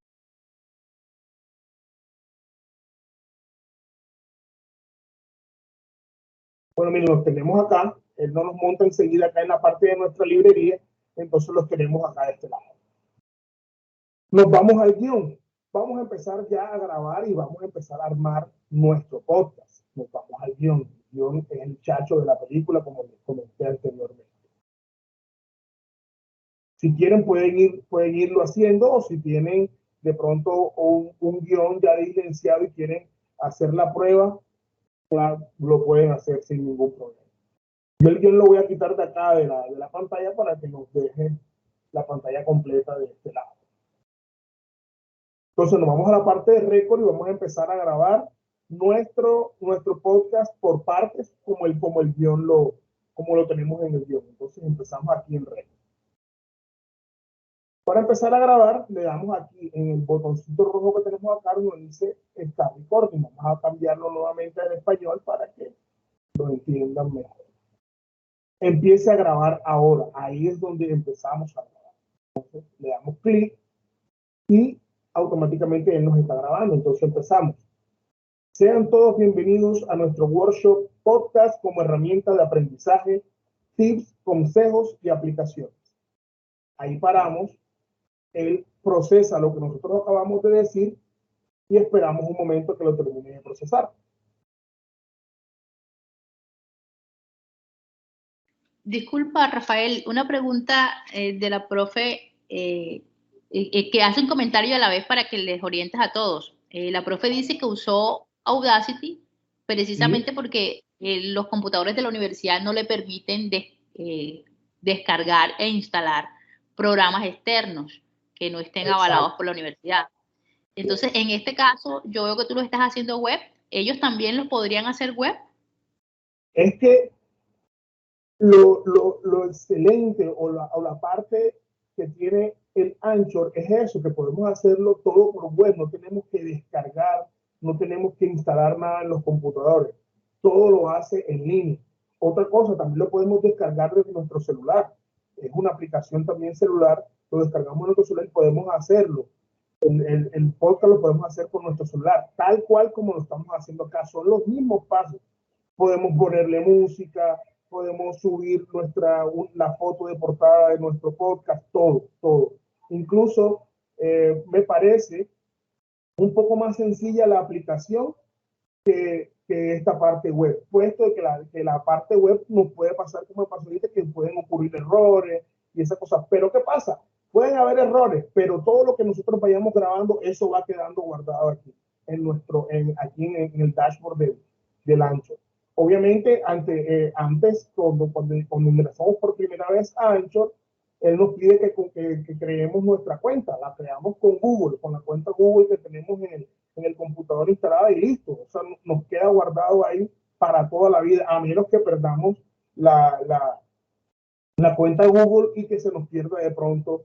Bueno, miren, los tenemos acá. Él no nos monta enseguida acá en la parte de nuestra librería, entonces los tenemos acá de este lado. Nos vamos al guión. Vamos a empezar ya a grabar y vamos a empezar a armar nuestro podcast. Nos vamos al guión. El guión es el chacho de la película, como les comenté anteriormente. Si quieren, pueden irlo haciendo, o si tienen de pronto un guión ya diligenciado y quieren hacer la prueba, claro, lo pueden hacer sin ningún problema. Yo el guión lo voy a quitar de acá de la pantalla para que nos deje la pantalla completa de este lado. Entonces nos vamos a la parte de récord y vamos a empezar a grabar nuestro podcast por partes como el guión como lo tenemos en el guión. Entonces empezamos aquí en récord. Para empezar a grabar, le damos aquí en el botoncito rojo que tenemos acá donde dice Start Recording. Vamos a cambiarlo nuevamente al español para que lo entiendan mejor. Empiece a grabar ahora. Ahí es donde empezamos a grabar. Entonces le damos clic y automáticamente él nos está grabando. Entonces empezamos. Sean todos bienvenidos a nuestro workshop podcast como herramienta de aprendizaje, tips, consejos y aplicaciones. Ahí paramos. Él procesa lo que nosotros acabamos de decir y esperamos un momento que lo termine de procesar. Disculpa, Rafael, una pregunta de la profe que hace un comentario a la vez para que les orientes a todos. La profe dice que usó Audacity precisamente porque los computadores de la universidad no le permiten descargar e instalar programas externos que no estén avalados por la universidad. Entonces, en este caso, yo veo que tú lo estás haciendo web. ¿Ellos también lo podrían hacer web? Es que lo excelente o la parte que tiene el Anchor es eso, que podemos hacerlo todo por web. No tenemos que descargar, no tenemos que instalar nada en los computadores. Todo lo hace en línea. Otra cosa, también lo podemos descargar desde nuestro celular. Es una aplicación también celular, lo descargamos en nuestro celular y podemos hacerlo. El podcast lo podemos hacer con nuestro celular, tal cual como lo estamos haciendo acá. Son los mismos pasos. Podemos ponerle música, podemos subir la foto de portada de nuestro podcast, todo. Incluso me parece un poco más sencilla la aplicación que esta parte web, puesto que la parte web nos puede pasar como pasó ahorita, que pueden ocurrir errores y esas cosas. Pero ¿qué pasa? Pueden haber errores, pero todo lo que nosotros vayamos grabando, eso va quedando guardado aquí, aquí en el dashboard del Anchor. Obviamente, antes, cuando ingresamos por primera vez a Anchor, él nos pide que creemos nuestra cuenta. La creamos con Google, con la cuenta Google que tenemos en el computador instalada y listo. O sea, nos queda guardado ahí para toda la vida, a menos que perdamos la cuenta Google y que se nos pierda de pronto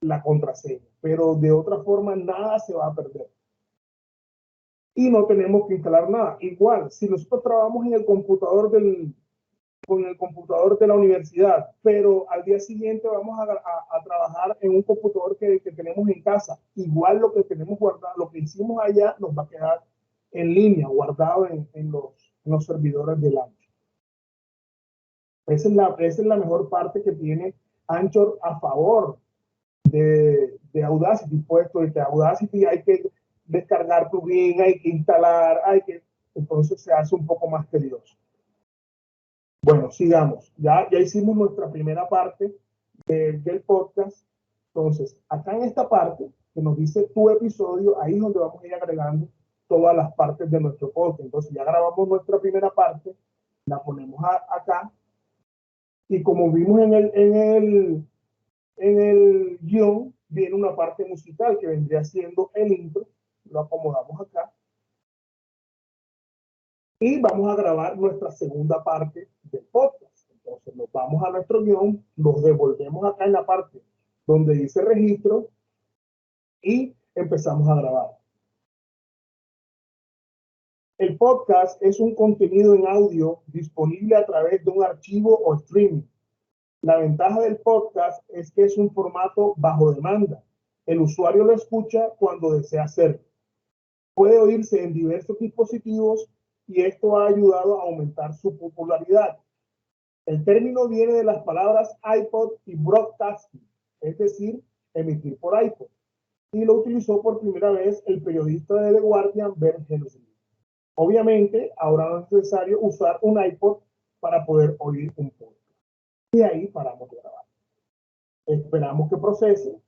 la contraseña. Pero de otra forma, nada se va a perder. Y no tenemos que instalar nada. Igual, si nosotros trabajamos en el computador con el computador de la universidad, pero al día siguiente vamos a trabajar en un computador que tenemos en casa, igual lo que tenemos guardado, lo que hicimos allá nos va a quedar en línea, guardado en los servidores del Anchor. Esa es la mejor parte que tiene Anchor a favor de Audacity, puesto de que Audacity hay que descargar plugin, hay que instalar, entonces se hace un poco más tedioso. Bueno, sigamos. Ya hicimos nuestra primera parte del podcast. Entonces, acá en esta parte que nos dice tu episodio, ahí es donde vamos a ir agregando todas las partes de nuestro podcast. Entonces, ya grabamos nuestra primera parte, la ponemos acá. Y como vimos en el guión, viene una parte musical que vendría siendo el intro. Lo acomodamos acá. y vamos a grabar nuestra segunda parte del podcast. Entonces nos vamos a nuestro guión, nos devolvemos acá en la parte donde dice registro y empezamos a grabar. El podcast es un contenido en audio disponible a través de un archivo o streaming. La ventaja del podcast es que es un formato bajo demanda. El usuario lo escucha cuando desea hacerlo. Puede oírse en diversos dispositivos y esto ha ayudado a aumentar su popularidad. El término viene de las palabras iPod y broadcasting, es decir, emitir por iPod, y lo utilizó por primera vez el periodista de The Guardian, Ben Hensley. Obviamente, ahora no es necesario usar un iPod para poder oír un podcast. Y ahí paramos de grabar. Esperamos que procese.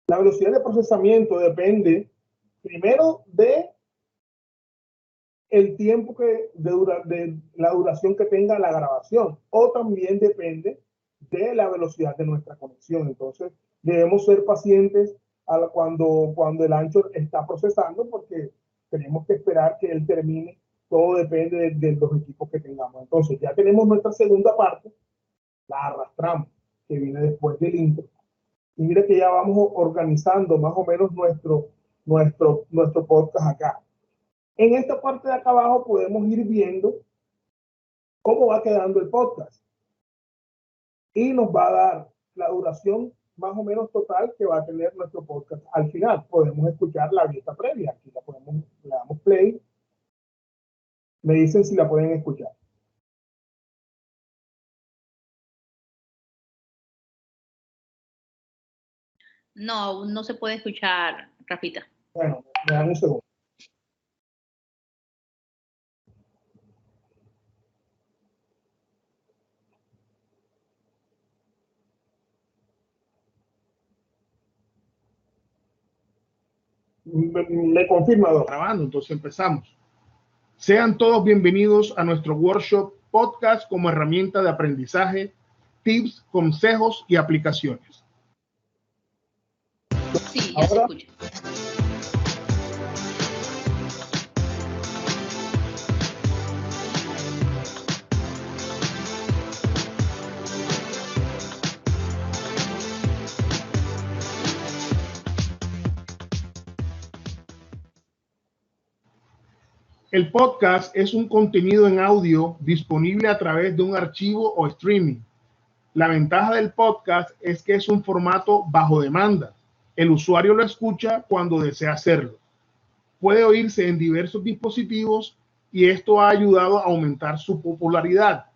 La velocidad de procesamiento depende primero de el tiempo de la duración que tenga la grabación, o también depende de la velocidad de nuestra conexión. Entonces, debemos ser pacientes cuando el Anchor está procesando, porque tenemos que esperar que él termine. Todo depende de los equipos que tengamos. Entonces, ya tenemos nuestra segunda parte, la arrastramos, que viene después del intro. Y mire que ya vamos organizando más o menos nuestro podcast acá. En esta parte de acá abajo podemos ir viendo cómo va quedando el podcast. Y nos va a dar la duración más o menos total que va a tener nuestro podcast. Al final podemos escuchar la vista previa. Aquí le damos play. Me dicen si la pueden escuchar. No, no se puede escuchar, Rafita. Bueno, me dan un segundo. Me confirma, Doc. Grabando, entonces empezamos. Sean todos bienvenidos a nuestro workshop podcast como herramienta de aprendizaje, tips, consejos y aplicaciones. Sí, ya se escucha. El podcast es un contenido en audio disponible a través de un archivo o streaming. La ventaja del podcast es que es un formato bajo demanda. El usuario lo escucha cuando desea hacerlo. Puede oírse en diversos dispositivos y esto ha ayudado a aumentar su popularidad.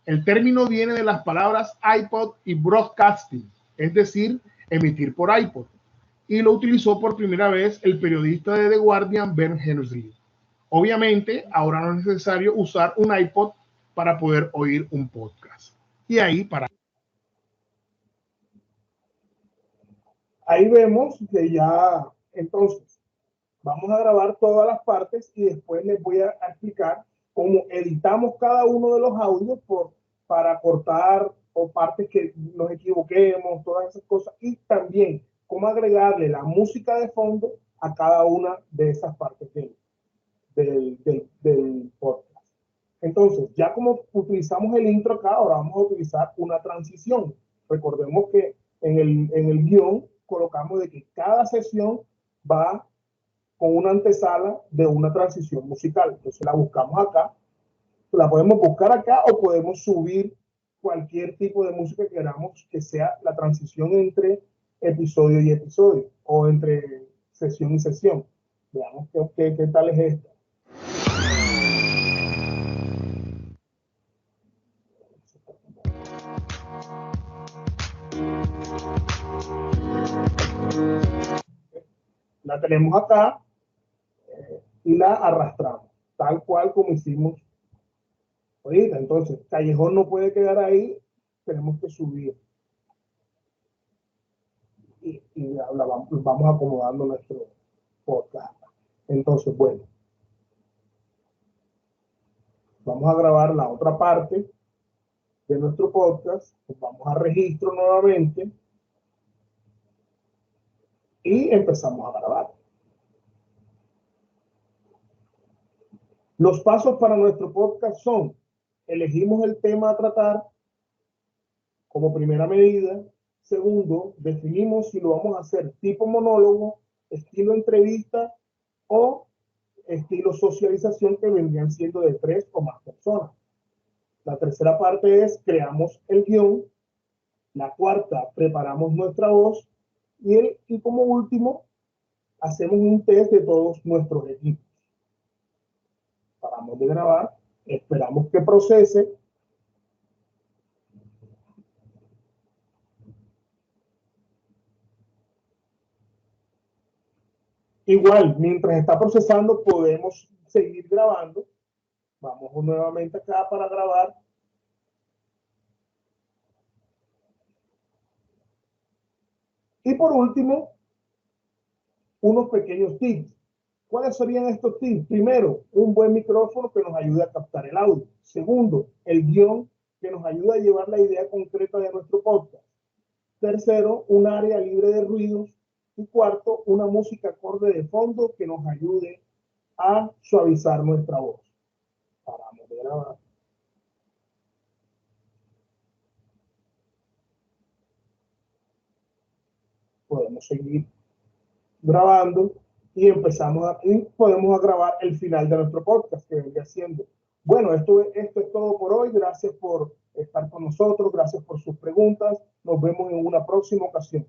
El término viene de las palabras iPod y broadcasting, es decir, emitir por iPod, y lo utilizó por primera vez el periodista de The Guardian, Ben Hensley. Obviamente, ahora no es necesario usar un iPod para poder oír un podcast. Y ahí para. Ahí vemos que ya, entonces, vamos a grabar todas las partes y después les voy a explicar cómo editamos cada uno de los audios para cortar o partes que nos equivoquemos, todas esas cosas, y también cómo agregarle la música de fondo a cada una de esas partes del podcast. Entonces, ya como utilizamos el intro acá, ahora vamos a utilizar una transición. Recordemos que en el guión colocamos de que cada sesión va con una antesala de una transición musical. Entonces la buscamos acá, la podemos buscar acá o podemos subir cualquier tipo de música que queramos que sea la transición entre episodio y episodio o entre sesión y sesión. Veamos qué tal es esta. La tenemos acá y la arrastramos, tal cual como hicimos ahorita. Entonces, Callejón no puede quedar ahí, tenemos que subir. Y vamos acomodando nuestro podcast. Entonces, bueno. Vamos a grabar la otra parte de nuestro podcast. Vamos a registro nuevamente y empezamos a grabar. Los pasos para nuestro podcast son: elegimos el tema a tratar como primera medida. Segundo, definimos si lo vamos a hacer tipo monólogo, estilo entrevista o estilo socialización, que vendrían siendo de 3 o más personas. La tercera parte es: creamos el guión. La cuarta, preparamos nuestra voz. Y como último, hacemos un test de todos nuestros equipos. Paramos de grabar, esperamos que procese. Igual, mientras está procesando, podemos seguir grabando. Vamos nuevamente acá para grabar. Y por último, unos pequeños tips. ¿Cuáles serían estos tips? Primero, un buen micrófono que nos ayude a captar el audio. Segundo, el guión que nos ayuda a llevar la idea concreta de nuestro podcast. Tercero, un área libre de ruidos. Y cuarto, una música acorde de fondo que nos ayude a suavizar nuestra voz. Paramos de grabar. Podemos seguir grabando y podemos grabar el final de nuestro podcast, que vendría siendo: bueno, esto es todo por hoy. Gracias por estar con nosotros, gracias por sus preguntas. Nos vemos en una próxima ocasión.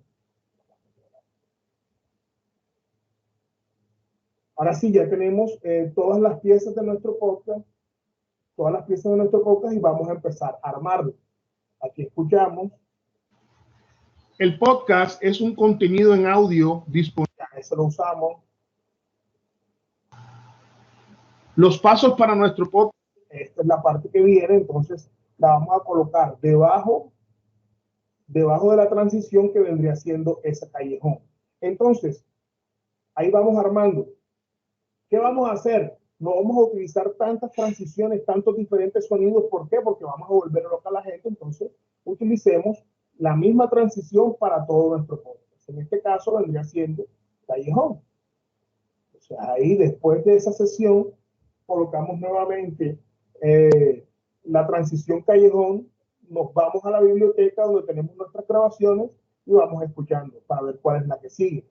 Ahora sí, ya tenemos todas las piezas de nuestro podcast, y vamos a empezar a armarlo. Aquí escuchamos. El podcast es un contenido en audio disponible. Eso lo usamos. Los pasos para nuestro podcast. Esta es la parte que viene, entonces la vamos a colocar debajo de la transición, que vendría siendo ese callejón. Entonces, ahí vamos armando. ¿Qué vamos a hacer? No vamos a utilizar tantas transiciones, tantos diferentes sonidos. ¿Por qué? Porque vamos a volver loca a la gente. Entonces, utilicemos la misma transición para todo nuestro podcast. En este caso, vendría siendo callejón. O sea, ahí después de esa sesión, colocamos nuevamente la transición callejón. Nos vamos a la biblioteca donde tenemos nuestras grabaciones y vamos escuchando para ver cuál es la que sigue.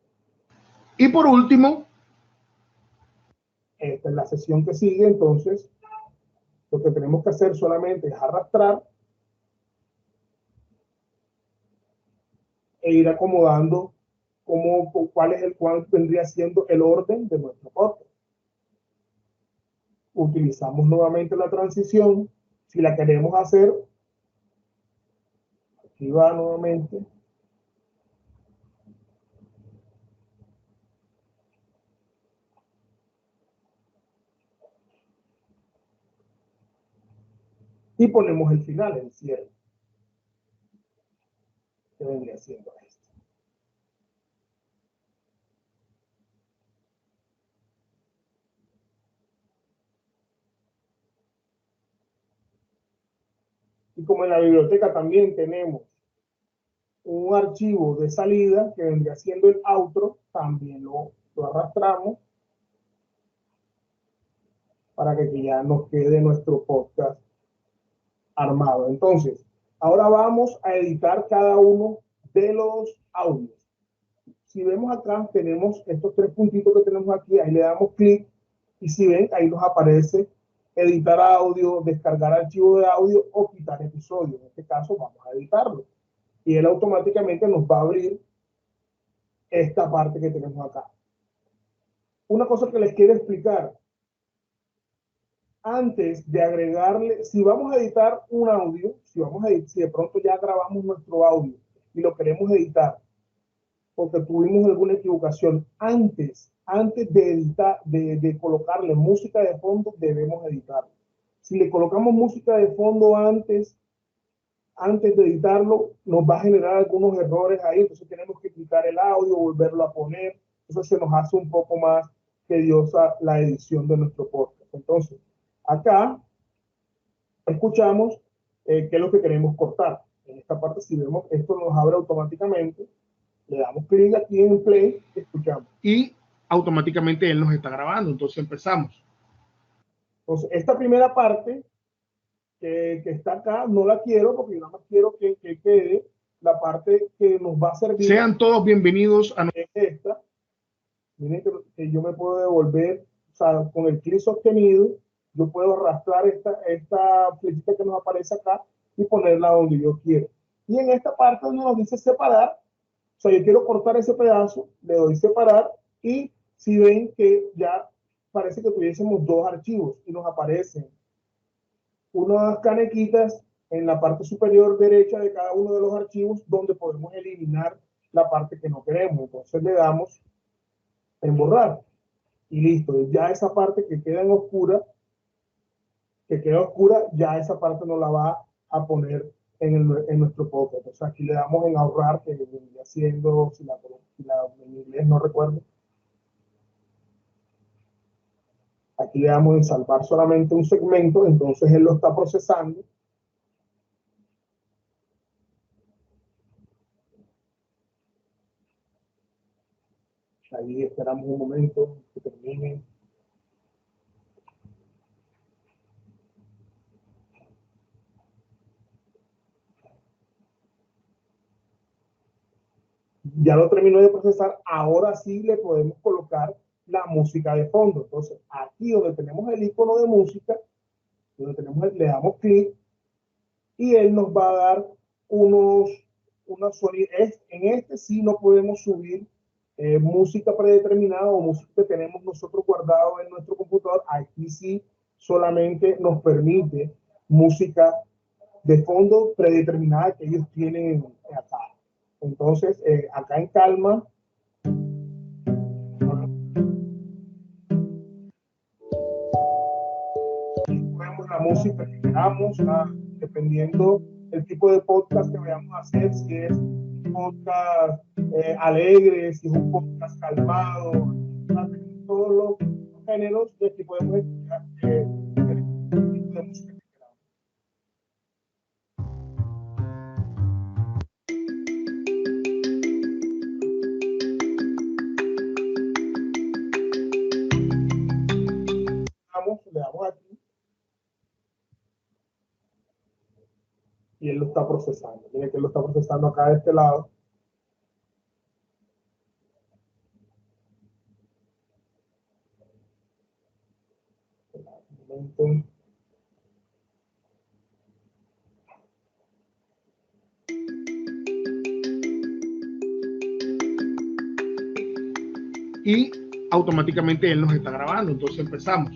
Y por último, esta es la sesión que sigue. Entonces, lo que tenemos que hacer solamente es arrastrar e ir acomodando cuál vendría siendo el orden de nuestro podcast. Utilizamos nuevamente la transición. Si la queremos hacer, aquí va nuevamente. Y ponemos el final, el cierre, que vendría siendo esto. Y como en la biblioteca también tenemos un archivo de salida, que vendría siendo el outro, también lo arrastramos para que ya nos quede nuestro podcast armado. Entonces, ahora vamos a editar cada uno de los audios. Si vemos acá, tenemos estos 3 puntitos que tenemos aquí. Ahí le damos clic y si ven, ahí nos aparece editar audio, descargar archivo de audio o quitar episodio. En este caso vamos a editarlo y él automáticamente nos va a abrir esta parte que tenemos acá. Una cosa que les quiero explicar: antes de agregarle, si vamos a editar un audio, si de pronto ya grabamos nuestro audio y lo queremos editar porque tuvimos alguna equivocación, antes de editar, de colocarle música de fondo, debemos editarlo. Si le colocamos música de fondo antes de editarlo, nos va a generar algunos errores ahí. Entonces tenemos que quitar el audio, volverlo a poner. Entonces se nos hace un poco más tediosa la edición de nuestro podcast. Entonces, acá escuchamos qué es lo que queremos cortar. En esta parte, si vemos, esto nos abre automáticamente, le damos clic aquí en play, escuchamos. Y automáticamente él nos está grabando, entonces empezamos. Entonces, esta primera parte que está acá, no la quiero porque yo nada más quiero que quede la parte que nos va a servir. Sean todos bienvenidos a esta. Miren que yo me puedo devolver, o sea, con el clic sostenido, yo puedo arrastrar esta flechita que nos aparece acá y ponerla donde yo quiero. Y en esta parte donde nos dice separar, o sea, yo quiero cortar ese pedazo, le doy separar y si ven que ya parece que tuviésemos dos archivos y nos aparecen unas canequitas en la parte superior derecha de cada uno de los archivos donde podemos eliminar la parte que no queremos. Entonces le damos en borrar y listo. Ya esa parte que queda en oscura, ya esa parte no la va a poner en nuestro podcast. Entonces aquí le damos en ahorrar, que vendría siendo, si la en inglés no recuerdo. Aquí le damos en salvar solamente un segmento, entonces él lo está procesando. Ahí esperamos un momento que termine. Ya lo terminó de procesar, ahora sí le podemos colocar la música de fondo. Entonces, aquí donde tenemos el icono de música, le damos clic y él nos va a dar unos sonidos. En este sí no podemos subir música predeterminada o música que tenemos nosotros guardado en nuestro computador. Aquí sí solamente nos permite música de fondo predeterminada que ellos tienen acá. Entonces, acá en Calma, vemos la música que queramos, dependiendo del tipo de podcast que vayamos a hacer, si es un podcast alegre, si es un podcast calmado, todos los géneros de que podemos escuchar el tipo de música que queramos. Le damos aquí y él lo está procesando. Miren que él lo está procesando acá de este lado. Un momento. Y automáticamente él nos está grabando, entonces empezamos.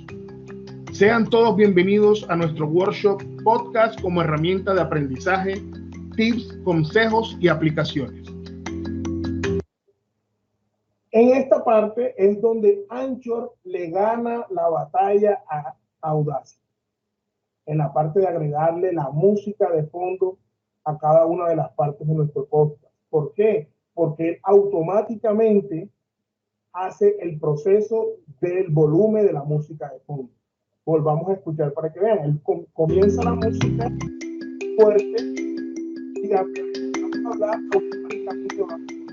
Sean todos bienvenidos a nuestro workshop podcast como herramienta de aprendizaje, tips, consejos y aplicaciones. En esta parte es donde Anchor le gana la batalla a Audacity. En la parte de agregarle la música de fondo a cada una de las partes de nuestro podcast. ¿Por qué? Porque él automáticamente hace el proceso del volumen de la música de fondo. Volvamos a escuchar para que vean. Él comienza la música fuerte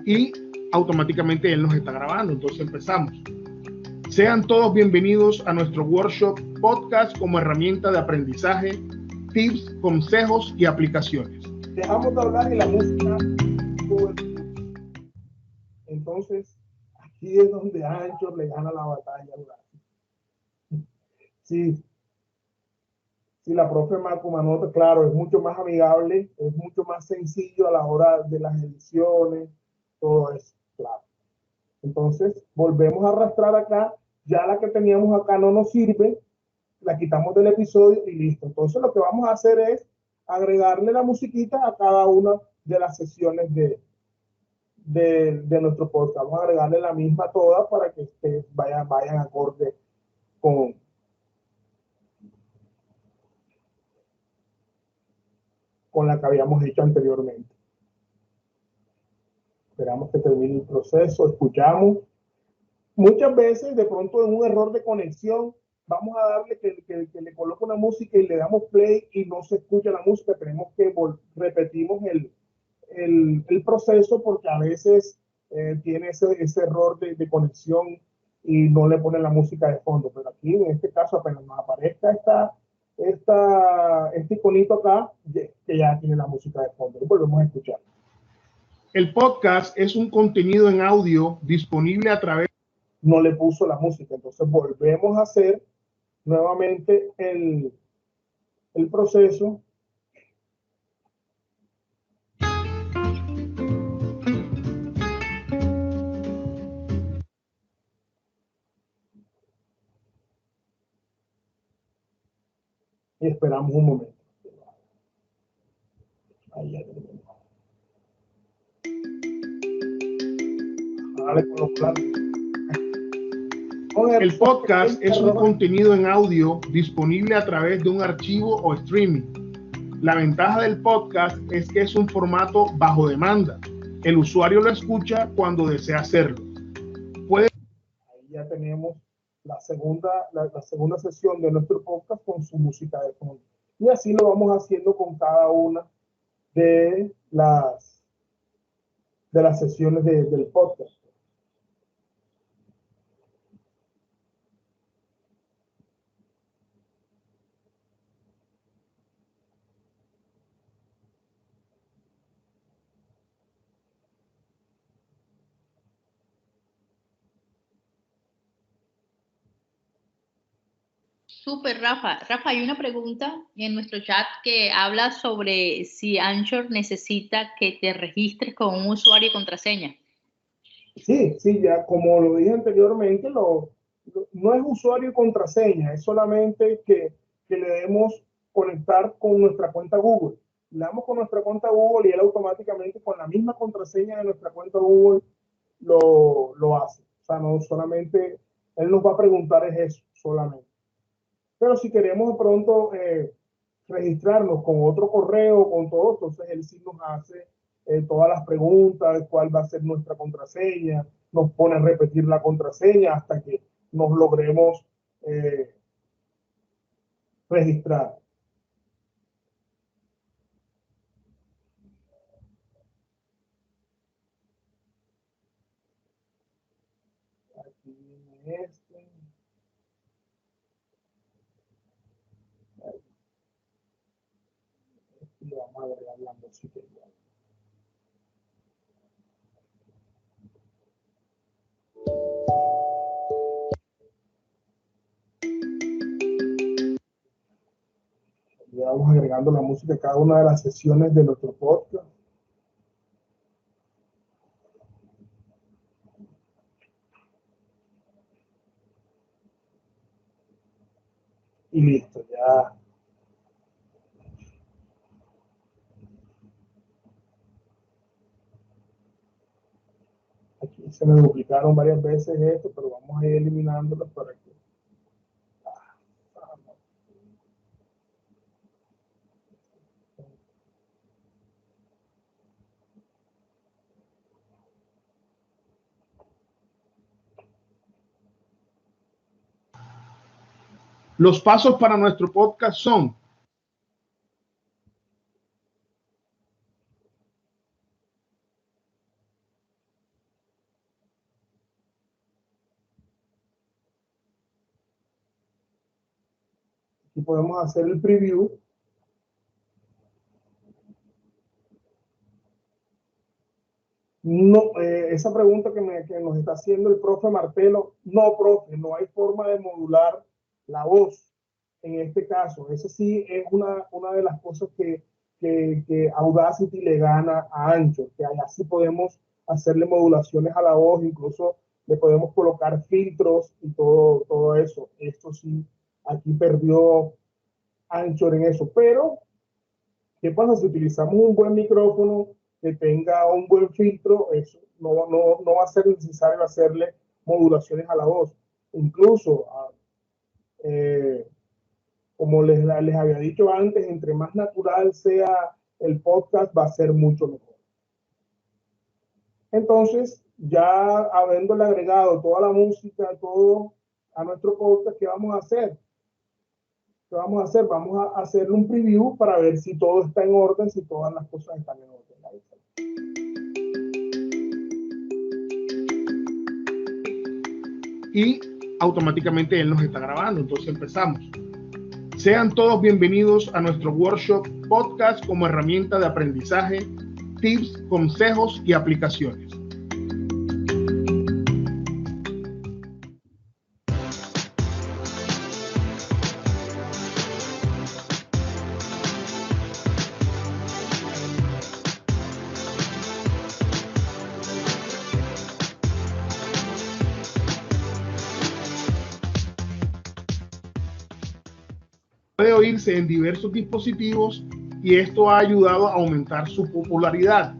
y automáticamente él nos está grabando, entonces empezamos. Sean todos bienvenidos a nuestro workshop podcast como herramienta de aprendizaje, tips, consejos y aplicaciones. Dejamos de hablar y la música. Entonces, aquí es donde Anchor le gana la batalla. Sí, la profe Macumanota, claro, es mucho más amigable, es mucho más sencillo a la hora de las ediciones, todo eso, claro. Entonces, volvemos a arrastrar acá, ya la que teníamos acá no nos sirve, la quitamos del episodio y listo. Entonces, lo que vamos a hacer es agregarle la musiquita a cada una de las sesiones de nuestro podcast. Vamos a agregarle la misma toda para que vayan acorde con la que habíamos hecho anteriormente. Esperamos que termine el proceso, escuchamos. Muchas veces, de pronto, en un error de conexión, vamos a darle que le coloque una música y le damos play y no se escucha la música. Tenemos que repetimos el proceso porque a veces tiene ese error de conexión y no le ponen la música de fondo. Pero aquí, en este caso, apenas nos aparezca este iconito acá, que ya tiene la música de fondo. Lo volvemos a escuchar. El podcast es un contenido en audio disponible a través... No le puso la música, entonces volvemos a hacer nuevamente el proceso. Y esperamos un momento. Ahí ya tenemos. Dale con los platos. El podcast es un contenido en audio disponible a través de un archivo o streaming. La ventaja del podcast es que es un formato bajo demanda. El usuario lo escucha cuando desea hacerlo. Ahí ya tenemos la segunda sesión de nuestro podcast con su música de fondo. Y así lo vamos haciendo con cada una de las sesiones del podcast. Súper, Rafa. Rafa, hay una pregunta en nuestro chat que habla sobre si Anchor necesita que te registres con un usuario y contraseña. Sí, ya como lo dije anteriormente, no es usuario y contraseña, es solamente que le debemos conectar con nuestra cuenta Google. Le damos con nuestra cuenta Google y él automáticamente con la misma contraseña de nuestra cuenta Google lo hace. O sea, no solamente, él nos va a preguntar es eso solamente. Pero si queremos de pronto registrarnos con otro correo, con todo, entonces él sí nos hace todas las preguntas, cuál va a ser nuestra contraseña, nos pone a repetir la contraseña hasta que nos logremos registrar. Aquí viene este. Y le vamos a agregar la música igual. Le vamos agregando la música a cada una de las sesiones de nuestro podcast. Y listo, ya. Aquí se me duplicaron varias veces esto, pero vamos a ir eliminándolos para que... Los pasos para nuestro podcast son: Aquí podemos hacer el preview. No, esa pregunta que nos está haciendo el profe Martelo, no, profe, no hay forma de modular la voz en este caso. Eso sí es una de las cosas que Audacity le gana a Anchor, que allá sí podemos hacerle modulaciones a la voz, incluso le podemos colocar filtros y todo eso. Esto sí, aquí perdió Anchor en eso, pero ¿qué pasa si utilizamos un buen micrófono que tenga un buen filtro? Eso no va a ser necesario hacerle modulaciones a la voz. Incluso, como les había dicho antes, entre más natural sea el podcast, va a ser mucho mejor. Entonces, ya habiéndole agregado toda la música, todo, a nuestro podcast, ¿qué vamos a hacer? ¿Qué vamos a hacer? Vamos a hacerle un preview para ver si todo está en orden, si todas las cosas están en orden. Y automáticamente él nos está grabando. Entonces empezamos. Sean todos bienvenidos a nuestro workshop podcast como herramienta de aprendizaje, tips, consejos y aplicaciones. Puede oírse en diversos dispositivos y esto ha ayudado a aumentar su popularidad.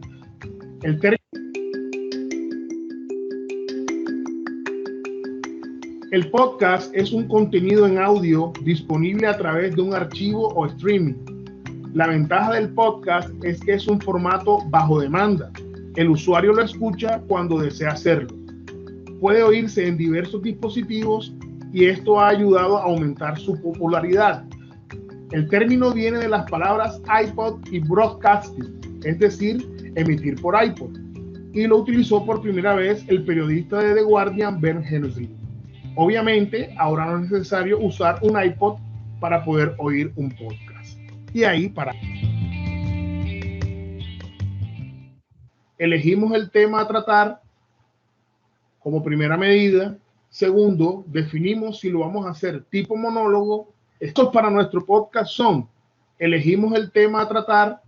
El podcast es un contenido en audio disponible a través de un archivo o streaming. La ventaja del podcast es que es un formato bajo demanda. El usuario lo escucha cuando desea hacerlo. Puede oírse en diversos dispositivos y esto ha ayudado a aumentar su popularidad. El término viene de las palabras iPod y broadcasting, es decir, emitir por iPod, y lo utilizó por primera vez el periodista de The Guardian, Ben Henry. Obviamente, ahora no es necesario usar un iPod para poder oír un podcast. Y ahí para. Elegimos el tema a tratar como primera medida. Segundo, definimos si lo vamos a hacer tipo monólogo. Estos para nuestro podcast son: elegimos el tema a tratar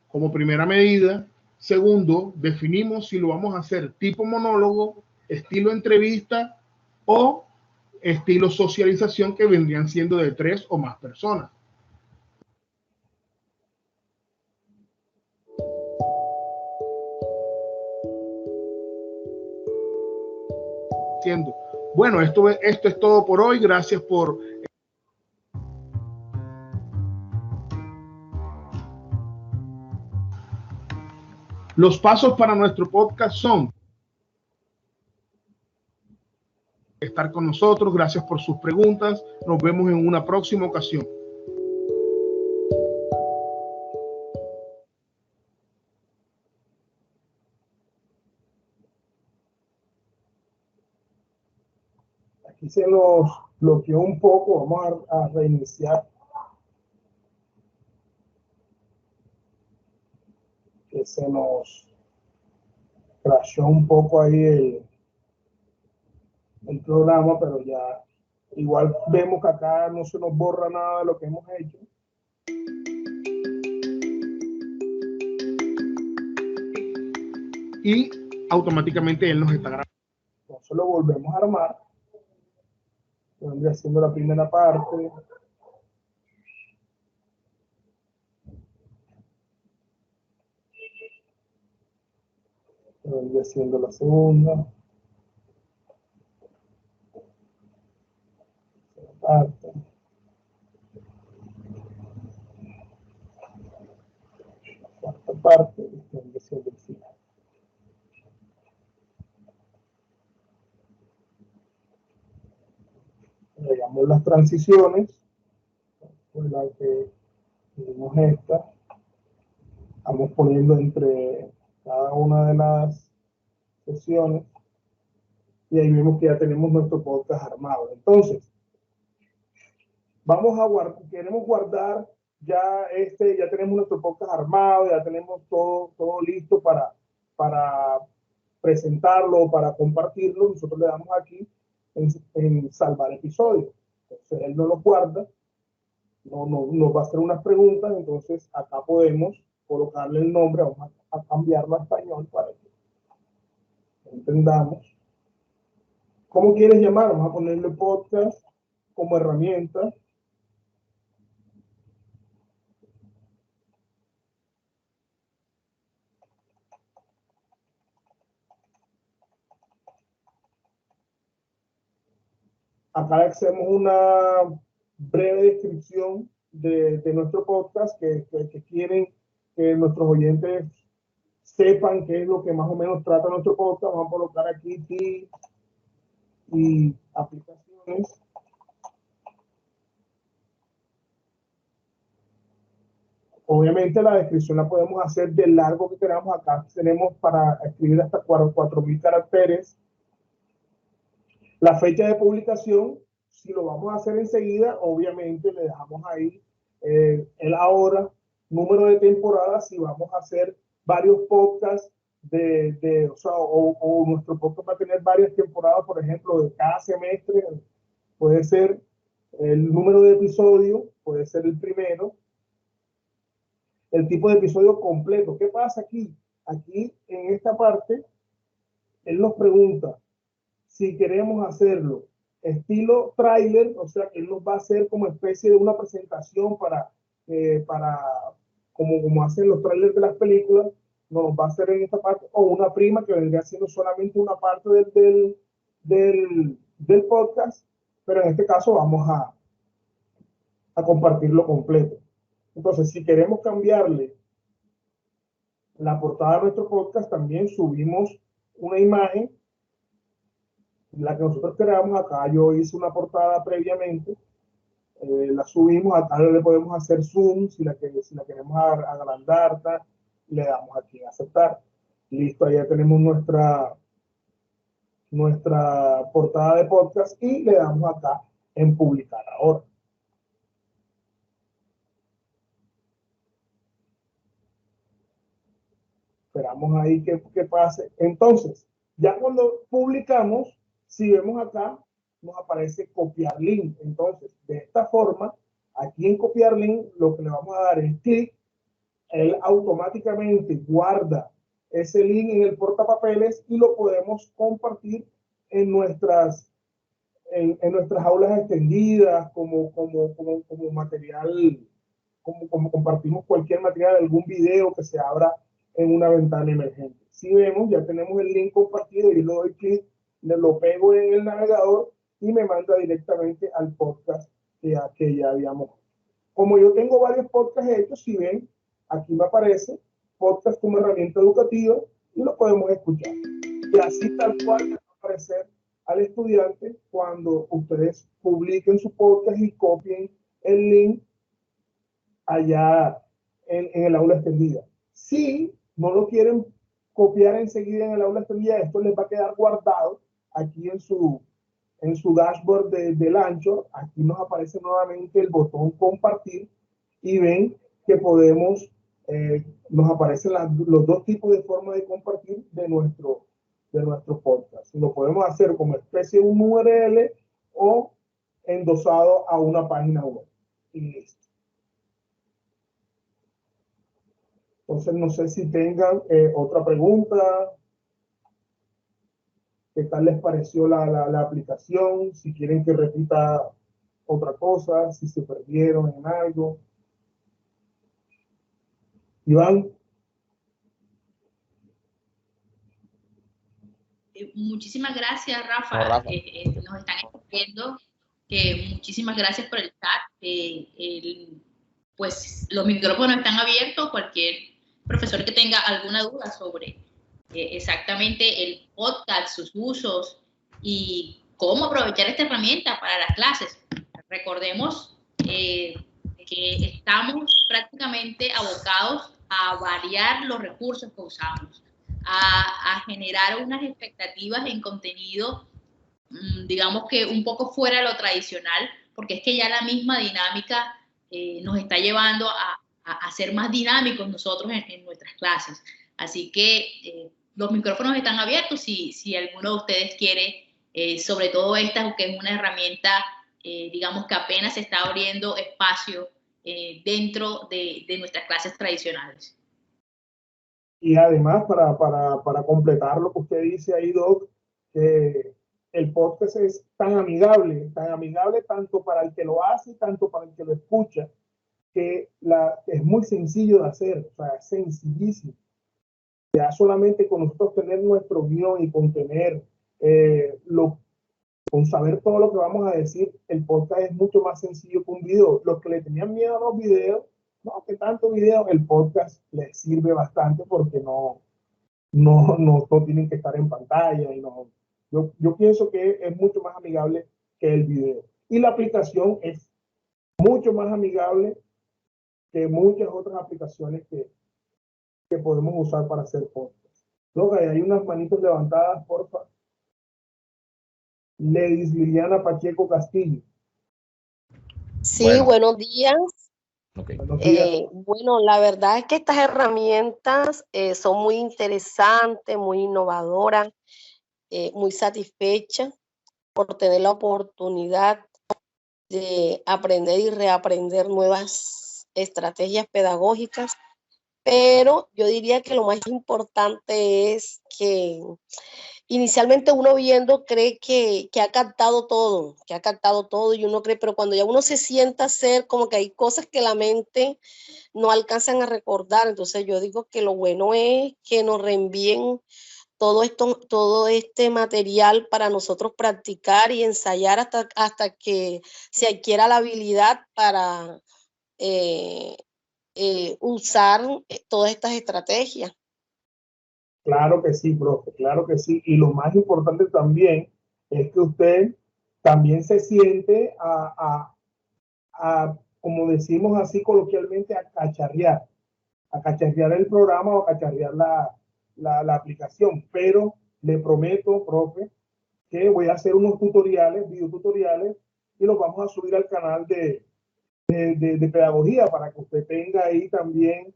como primera medida. Segundo, definimos si lo vamos a hacer tipo monólogo, estilo entrevista o estilo socialización, que vendrían siendo de 3 o más personas. Bueno, esto es todo por hoy. Gracias por... Los pasos para nuestro podcast son estar con nosotros. Gracias por sus preguntas. Nos vemos en una próxima ocasión. Aquí se nos bloqueó un poco. Vamos a reiniciar. Que se nos crashó un poco ahí el programa, pero ya igual vemos que acá no se nos borra nada de lo que hemos hecho. Y automáticamente él nos está grabando. Entonces lo volvemos a armar. Vendría haciendo la primera parte. Vendría haciendo la segunda. Parte. Cuarta parte. Vendría siendo el final. Agregamos las transiciones. Pues la que tenemos esta. Vamos poniendo entre cada una de las sesiones. Y ahí vemos que ya tenemos nuestro podcast armado. Entonces, queremos guardar ya tenemos nuestro podcast armado, ya tenemos todo listo para presentarlo, para compartirlo. Nosotros le damos aquí en salvar episodio. Entonces él no lo guarda, nos va a hacer unas preguntas, entonces acá podemos colocarle el nombre, vamos a cambiarlo a español para que entendamos. ¿Cómo quieres llamar? Vamos a ponerle podcast como herramienta. Acá hacemos una breve descripción de nuestro podcast que quieren que nuestros oyentes sepan qué es lo que más o menos trata nuestro podcast. Vamos a colocar aquí y aplicaciones. Obviamente la descripción la podemos hacer del largo que queramos. Acá tenemos para escribir hasta 4.000 caracteres. La fecha de publicación, si lo vamos a hacer enseguida, obviamente le dejamos ahí el ahora, número de temporadas, si vamos a hacer varios podcasts o nuestro podcast va a tener varias temporadas, por ejemplo, de cada semestre, puede ser el número de episodio, puede ser el primero, el tipo de episodio completo. ¿Qué pasa aquí? Aquí, en esta parte, él nos pregunta si queremos hacerlo estilo tráiler, o sea, que él nos va a hacer como especie de una presentación como hacen los trailers de las películas, nos va a hacer en esta parte, o una prima que vendría siendo solamente una parte del podcast, pero en este caso vamos a compartirlo completo. Entonces, si queremos cambiarle la portada de nuestro podcast, también subimos una imagen, la que nosotros creamos. Acá yo hice una portada previamente, la subimos. Acá le podemos hacer zoom si la queremos agrandar, le damos aquí en aceptar. Listo, ahí ya tenemos nuestra portada de podcast y le damos acá en publicar ahora. Esperamos ahí que pase. Entonces, ya cuando publicamos, si vemos acá, nos aparece copiar link. Entonces, de esta forma, aquí en copiar link, lo que le vamos a dar es clic. Él automáticamente guarda ese link en el portapapeles y lo podemos compartir en nuestras aulas extendidas como material, como compartimos cualquier material, algún video que se abra en una ventana emergente. Si vemos, ya tenemos el link compartido y le doy clic, le lo pego en el navegador y me manda directamente al podcast que ya habíamos. Como yo tengo varios podcasts hechos, si ven, aquí me aparece podcast como herramienta educativa y lo podemos escuchar. Y así tal cual me va a aparecer al estudiante cuando ustedes publiquen su podcast y copien el link allá en el aula extendida. Si no lo quieren copiar enseguida en el aula extendida, esto les va a quedar guardado aquí en su dashboard del Anchor. Aquí nos aparece nuevamente el botón compartir y ven que podemos, nos aparecen los dos tipos de forma de compartir de nuestro podcast. Lo podemos hacer como especie de un URL o endosado a una página web. Y listo. Entonces, no sé si tengan otra pregunta. ¿Qué tal les pareció la aplicación? Si quieren que repita otra cosa, si se perdieron en algo. Iván. Muchísimas gracias, Rafa. No, Rafa. Nos están escribiendo que muchísimas gracias por el chat. Pues los micrófonos están abiertos. Cualquier profesor que tenga alguna duda sobre exactamente el podcast, sus usos y cómo aprovechar esta herramienta para las clases. Recordemos que estamos prácticamente abocados a variar los recursos que usamos, a generar unas expectativas en contenido, digamos que un poco fuera de lo tradicional, porque es que ya la misma dinámica nos está llevando a ser más dinámicos nosotros en nuestras clases. Así que los micrófonos están abiertos si alguno de ustedes quiere, sobre todo esta, que es una herramienta, digamos que apenas se está abriendo espacio dentro de nuestras clases tradicionales. Y además, para completar lo que usted dice ahí, Doc, que el podcast es tan amigable tanto para el que lo hace, tanto para el que lo escucha, que es muy sencillo de hacer, o sea, es sencillísimo. Ya solamente con nosotros tener nuestro guión y con tener con saber todo lo que vamos a decir, el podcast es mucho más sencillo que un video. Los que le tenían miedo a los videos, no, que tanto video, el podcast les sirve bastante porque no tienen que estar en pantalla y no Yo pienso que es mucho más amigable que el video. Y la aplicación es mucho más amigable que muchas otras aplicaciones que podemos usar para hacer podcast. Luego hay unas manitos levantadas, porfa. Ladies Liliana Pacheco Castillo. Sí, Bueno. buenos días. Okay. Buenos días. Bueno, la verdad es que estas herramientas son muy interesantes, muy innovadoras, muy satisfecha por tener la oportunidad de aprender y reaprender nuevas estrategias pedagógicas, pero yo diría que lo más importante es que inicialmente uno viendo cree que ha captado todo y uno cree, pero cuando ya uno se sienta a hacer, como que hay cosas que la mente no alcanzan a recordar. Entonces yo digo que lo bueno es que nos reenvíen todo este material para nosotros practicar y ensayar hasta que se adquiera la habilidad para usar todas estas estrategias. Claro que sí, profe, claro que sí. Y lo más importante también es que usted también se siente como decimos así coloquialmente, a cacharrear el programa o a cacharrear la aplicación. Pero le prometo, profe, que voy a hacer unos tutoriales, videotutoriales, y los vamos a subir al canal de pedagogía para que usted tenga ahí también,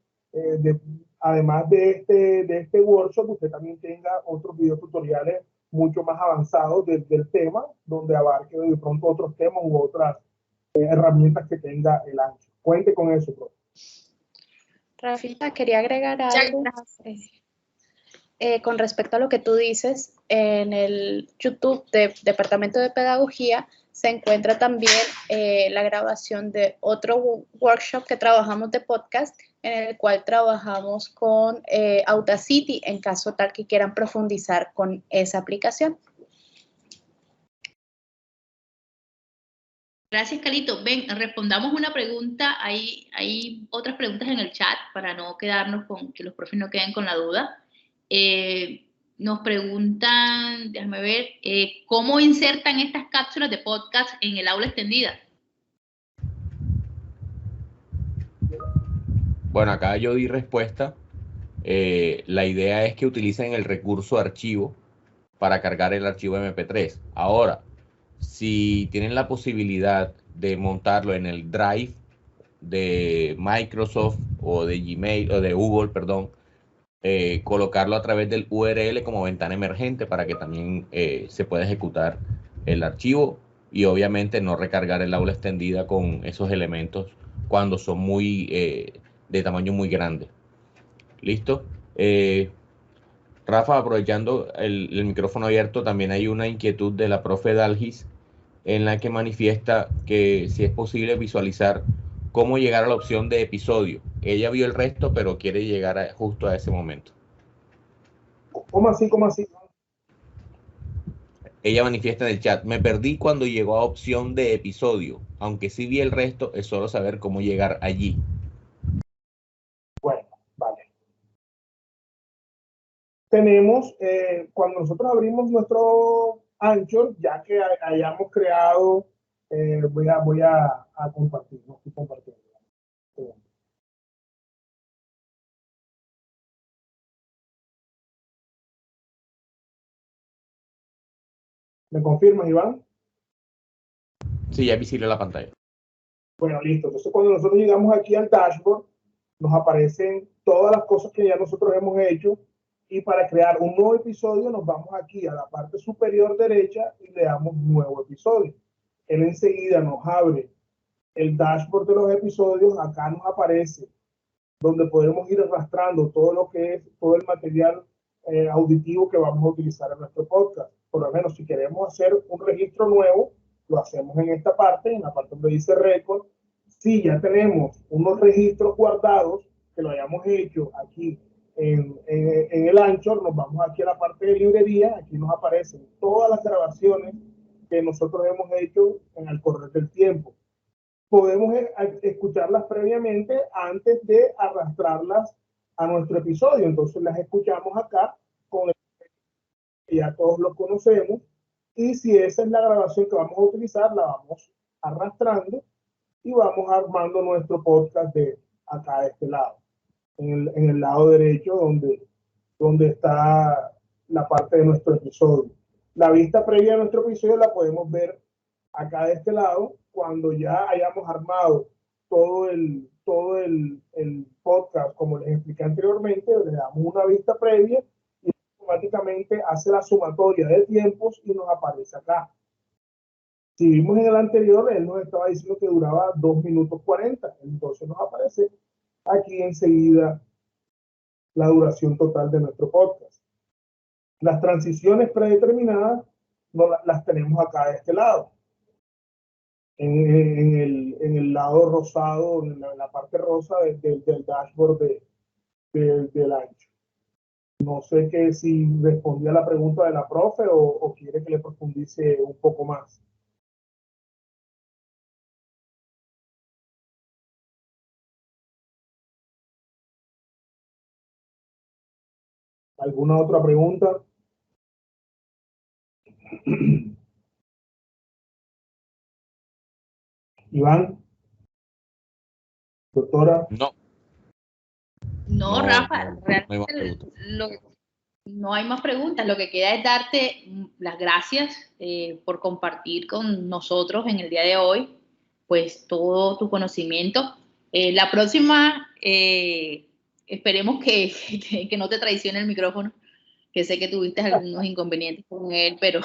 además de este workshop, usted también tenga otros videotutoriales mucho más avanzados del tema, donde abarque de pronto otros temas u otras herramientas que tenga el Anchor. Cuente con eso, profe. Rafita, quería agregar algo con respecto a lo que tú dices. En el YouTube de Departamento de Pedagogía se encuentra también la grabación de otro workshop que trabajamos de podcast, en el cual trabajamos con Audacity, en caso tal que quieran profundizar con esa aplicación. Gracias, Carlito. Ven, respondamos una pregunta. Hay otras preguntas en el chat para no quedarnos con que los profes no queden con la duda. Nos preguntan, déjame ver, ¿cómo insertan estas cápsulas de podcast en el aula extendida? Bueno, acá yo di respuesta. La idea es que utilicen el recurso archivo para cargar el archivo MP3. Ahora, si tienen la posibilidad de montarlo en el Drive de Microsoft o de Gmail o de Google, perdón, colocarlo a través del URL como ventana emergente para que también se pueda ejecutar el archivo y obviamente no recargar el aula extendida con esos elementos cuando son de tamaño muy grande. ¿Listo? Rafa, aprovechando el micrófono abierto, también hay una inquietud de la profe Dalgis en la que manifiesta que si es posible visualizar cómo llegar a la opción de episodio. Ella vio el resto, pero quiere llegar justo a ese momento. ¿Cómo así? ¿Cómo así? Ella manifiesta en el chat: me perdí cuando llegó a opción de episodio, aunque sí vi el resto, es solo saber cómo llegar allí. Bueno, vale. Tenemos, cuando nosotros abrimos nuestro Anchor, ya que hayamos creado, voy a compartir, no estoy compartiendo. ¿Me confirmas, Iván? Sí, ya es visible la pantalla. Bueno, listo. Entonces, cuando nosotros llegamos aquí al dashboard, nos aparecen todas las cosas que ya nosotros hemos hecho, y para crear un nuevo episodio nos vamos aquí a la parte superior derecha y le damos nuevo episodio. Él enseguida nos abre el dashboard de los episodios. Acá nos aparece donde podemos ir arrastrando todo lo que es todo el material auditivo que vamos a utilizar en nuestro podcast. Por lo menos si queremos hacer un registro nuevo, lo hacemos en esta parte, en la parte donde dice récord. Si ya tenemos unos registros guardados que lo hayamos hecho aquí en el Anchor, nos vamos aquí a la parte de librería. Aquí nos aparecen todas las grabaciones que nosotros hemos hecho en el correr del tiempo. Podemos escucharlas previamente antes de arrastrarlas a nuestro episodio. Entonces las escuchamos acá con ya todos los conocemos, y si esa es la grabación que vamos a utilizar, la vamos arrastrando y vamos armando nuestro podcast de acá de este lado, en el lado derecho donde está la parte de nuestro episodio. La vista previa de nuestro episodio la podemos ver acá de este lado cuando ya hayamos armado todo el podcast, como les expliqué anteriormente. Le damos una vista previa y automáticamente hace la sumatoria de tiempos y nos aparece acá. Si vimos en el anterior, él nos estaba diciendo que duraba 2 minutos 40, entonces nos aparece aquí enseguida la duración total de nuestro podcast. Las transiciones predeterminadas no las tenemos acá de este lado. En el lado rosado, en la parte rosa del dashboard del ancho. No sé si respondí a la pregunta de la profe o quiere que le profundice un poco más. ¿Alguna otra pregunta? Iván, doctora. No, Rafa, realmente no hay más preguntas. Lo que queda es darte las gracias por compartir con nosotros en el día de hoy, pues todo tu conocimiento. La próxima, esperemos que no te traicione el micrófono, que sé que tuviste algunos inconvenientes con él, pero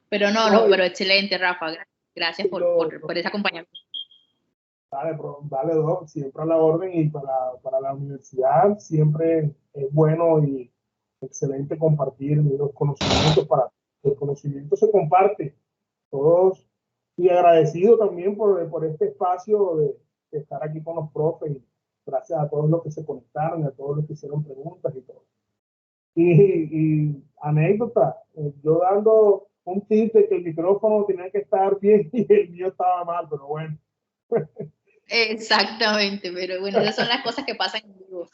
pero excelente, Rafa. Gracias por ese acompañamiento. Dale, Doc, siempre a la orden, y para la universidad siempre es bueno y excelente compartir los conocimientos. El conocimiento se comparte todos, y agradecido también por este espacio de estar aquí con los profes, y gracias a todos los que se conectaron, a todos los que hicieron preguntas y todo. Y anécdota, yo dando un tip de que el micrófono tenía que estar bien y el mío estaba mal, pero bueno. Exactamente, pero bueno, esas son las cosas que pasan en vivo.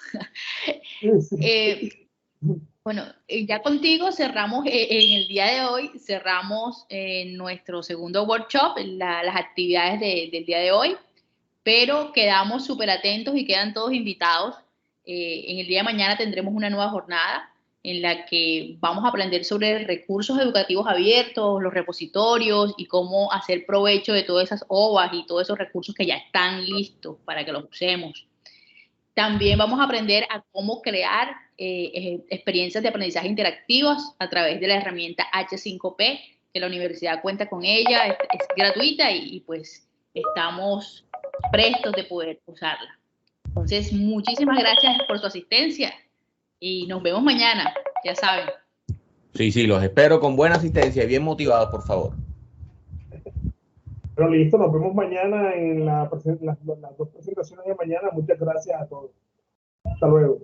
Bueno, ya contigo cerramos en el día de hoy, cerramos nuestro segundo workshop, las actividades del día de hoy, pero quedamos súper atentos y quedan todos invitados. En el día de mañana tendremos una nueva jornada en la que vamos a aprender sobre recursos educativos abiertos, los repositorios y cómo hacer provecho de todas esas OVAs y todos esos recursos que ya están listos para que los usemos. También vamos a aprender a cómo crear experiencias de aprendizaje interactivas a través de la herramienta H5P, que la universidad cuenta con ella, es gratuita y pues estamos prestos de poder usarla. Entonces, muchísimas gracias por su asistencia y nos vemos mañana, ya saben. Sí, los espero con buena asistencia y bien motivados, por favor. Pero listo, nos vemos mañana en las dos presentaciones de mañana. Muchas gracias a todos. Hasta luego.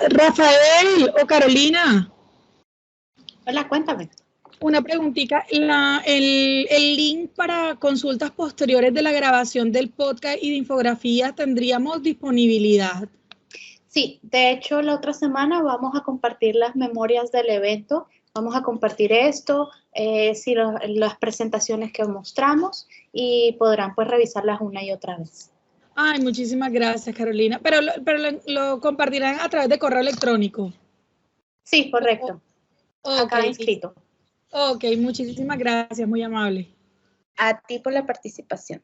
Rafael o Carolina. Hola, cuéntame. Una preguntita, el link para consultas posteriores de la grabación del podcast y de infografía, ¿tendríamos disponibilidad? Sí, de hecho la otra semana vamos a compartir las memorias del evento, vamos a compartir esto, las presentaciones que mostramos, y podrán pues revisarlas una y otra vez. Ay, muchísimas gracias, Carolina. Pero lo compartirán a través de correo electrónico. Sí, correcto. Acá inscrito. Ok, muchísimas gracias, muy amable. A ti por la participación.